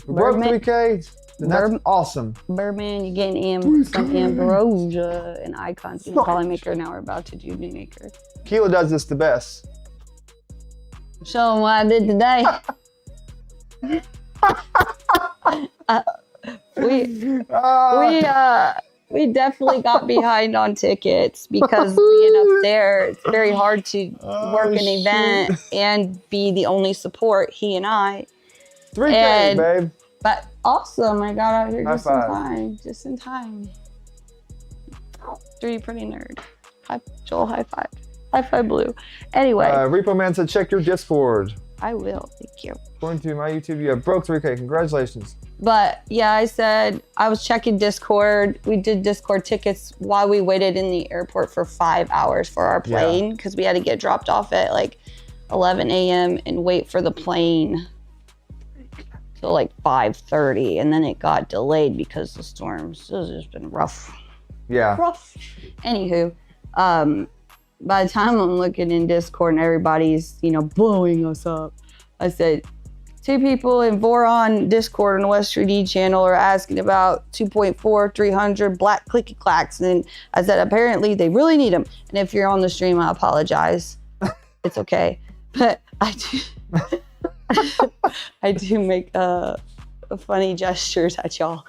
We broke 3K. Then that's awesome. Birdman, you're getting some Ambrosia and Icons in Polymaker. Now we're about to do new maker. Keela does this the best. Show them what I did today. We definitely got behind on tickets because being up there, it's very hard to work an event and be the only support, he and I. 3K, babe. But awesome, I got out here High just five. in time. Just in time. 3D Pretty Nerd. Joel, high five. High five, Blue. Anyway. Repo Man said, check your Discord. I will, thank you. According to my YouTube, you have broke 3K. Congratulations. But yeah, I said, I was checking Discord. We did Discord tickets while we waited in the airport for 5 hours for our plane because we had to get dropped off at like 11 a.m. and wait for the plane till like 5:30. And then it got delayed because the storms. It's just been rough. Yeah. Rough. Anywho, by the time I'm looking in Discord and everybody's, blowing us up, I said, 2 people in Voron Discord on the West 3D channel are asking about 2.4, 300 black clicky clacks. And I said, apparently they really need them. And if you're on the stream, I apologize. It's okay. But I do make funny gestures at y'all.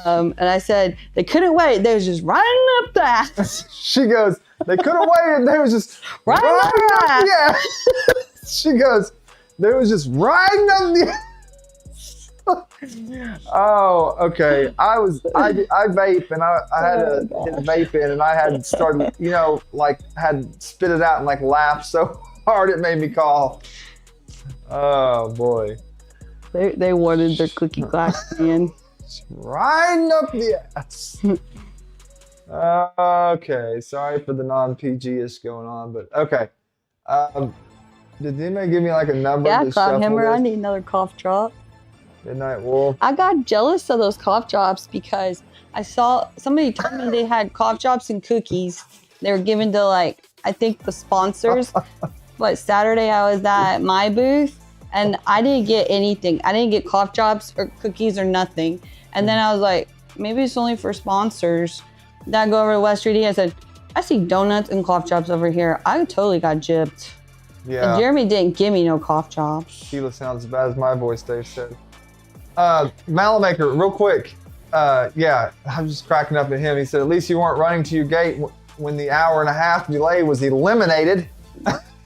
And I said, they couldn't wait. They was just riding up the ass. She goes, they couldn't wait. And they was just riding up the ass. Yeah. She goes, they was just riding up the Oh, okay. I vape and I had to hit a vape in and I had started, you know, like had spit it out and like laugh so hard it made me cough. Oh boy. They wanted their cookie glass in. Right up the ass. Okay, sorry for the non-PG-ish going on, but okay. Did anybody give me like a number? Yeah, to Cloud Hammer, I this? need another cough drop. Midnight Wolf. I got jealous of those cough drops because I saw somebody told me they had cough drops and cookies. They were given to like, I think the sponsors. But Saturday I was at my booth and I didn't get anything. I didn't get cough drops or cookies or nothing. And then I was like, maybe it's only for sponsors. Then I go over to West 3D. I said, I see donuts and cough drops over here. I totally got gypped. Yeah. And Jeremy didn't give me no cough drops. Sheila sounds as bad as my voice, Dave said. Malamaker, real quick. Yeah, I'm just cracking up at him. He said, at least you weren't running to your gate when the hour-and-a-half delay was eliminated.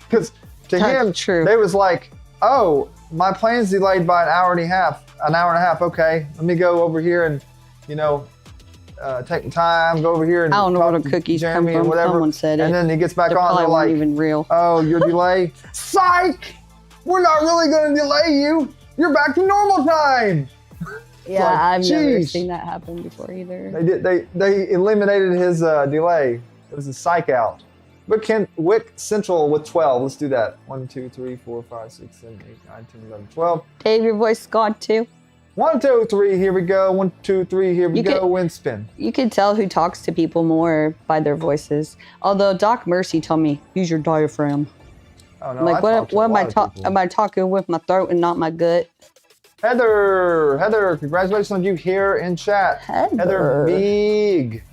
Because to him, true. they was like, oh, my plan's delayed by an hour and a half. Okay, let me go over here and, you know, take the time, go over here and I don't know talk where to the cookies come Jeremy or from. whatever. Someone said it. And then he gets back They on and probably they're weren't like, even real. oh, your delay? Psych! We're not really going to delay you. You're back to normal time. Yeah, like, I've never geez. seen that happen before either. They eliminated his delay. It was a psych out. But Wick Central with 12. Let's do that. 1, 2, 3, 4, 5, 6, 7, 8, 9, 10, 11, 12. Dave, your voice is gone too. 1, 2, 3, here we go. 1, 2, 3, here we go. Wind spin. You can tell who talks to people more by their voices. Although Doc Mercy told me, use your diaphragm. Oh, no, Like, what am I talking with my throat and not my gut? Heather, congratulations on you here in chat. Heather Vig.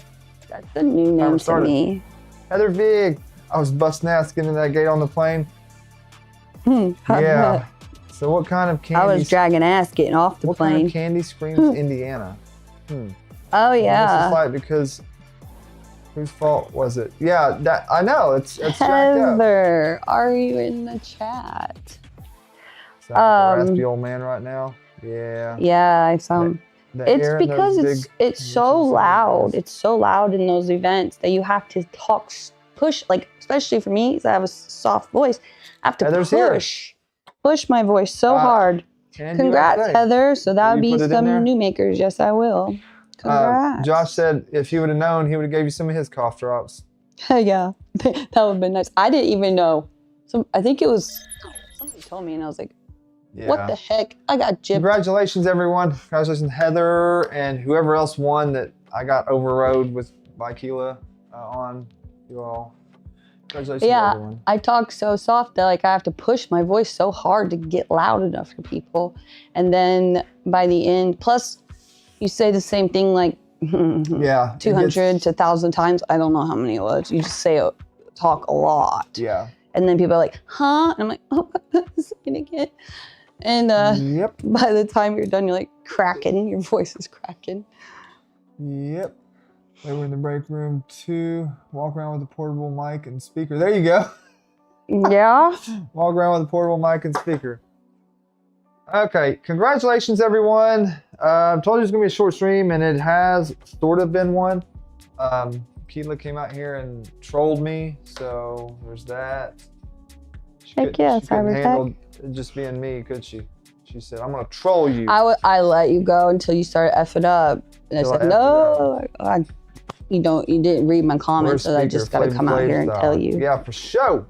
That's a new name to me. Heather Vig. I was busting ass getting in that gate on the plane. Yeah. So what kind of candy? I was dragging ass getting off the what plane. What kind of candy screams Indiana? Oh yeah. This is like because whose fault was it? Yeah, that I know. It's jacked up. Heather, are you in the chat? Sound like a raspy old man right now. Yeah. Yeah, I sound. It's because it's so loud. It's so loud in those events that you have to talk, push, like especially for me, because I have a soft voice. I have to push my voice so hard. Congrats, Heather. So that would be some new makers. Yes, I will. Congrats. Josh said if he would have known, he would have gave you some of his cough drops. Yeah, that would have been nice. I didn't even know. I think it was somebody told me, and I was like, yeah. What the heck? I got gypped. Congratulations, everyone. Congratulations, Heather, and whoever else won that I got overrode with by Keela on. You all. Congratulations, everyone. I talk so soft that like I have to push my voice so hard to get loud enough for people. And then by the end, plus you say the same thing like 200 to 1,000 times. I don't know how many it was. You just talk a lot. Yeah. And then people are like, huh? And I'm like, oh, say it again. And by the time you're done, you're like cracking. Your voice is cracking. Yep. They were in the break room too. Walk around with a portable mic and speaker. There you go. Yeah. Walk around with a portable mic and speaker. Okay. Congratulations, everyone. I told you it was going to be a short stream, and it has sort of been one. Keela came out here and trolled me, so there's that. Heck yes, I was handle just being me, could she? She said, I'm going to troll you. I let you go until you started effing up. And I said, no, you didn't read my comments, so I just got to come out here and tell you. Yeah, for sure.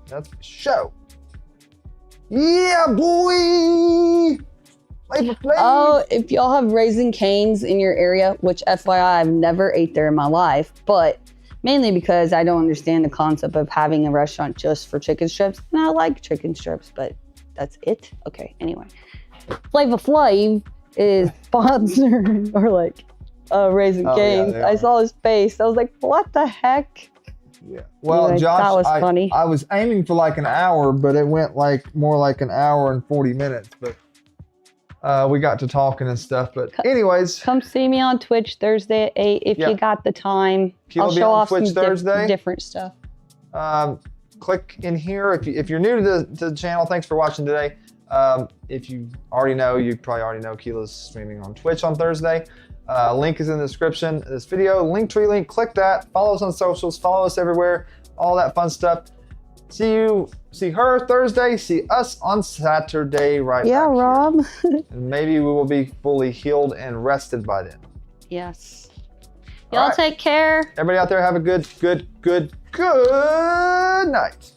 That's for sure. Yeah, boy. Oh, if y'all have Raising Cane's in your area, which FYI, I've never ate there in my life, but mainly because I don't understand the concept of having a restaurant just for chicken strips. And I like chicken strips, but that's it. Okay, anyway. Flavor Flav is sponsored or like Raising Cane's. I saw his face. I was like, what the heck? Yeah. Well, anyway, Josh, that was funny. I was aiming for like an hour, but it went like more like an hour and 40 minutes. But we got to talking and stuff. But anyways. Come see me on Twitch Thursday at 8 if you got the time. I'll show off some different stuff. Click in here. If you're new to the channel, thanks for watching today. if you already know, you probably already know Keela's streaming on Twitch on Thursday. Link is in the description of this video. Linktree link, click that. Follow us on socials. Follow us everywhere. All that fun stuff. See her Thursday. See us on Saturday, right? Yeah, Rob. And maybe we will be fully healed and rested by then. Yes. Y'all right. take care. Everybody out there have a good night.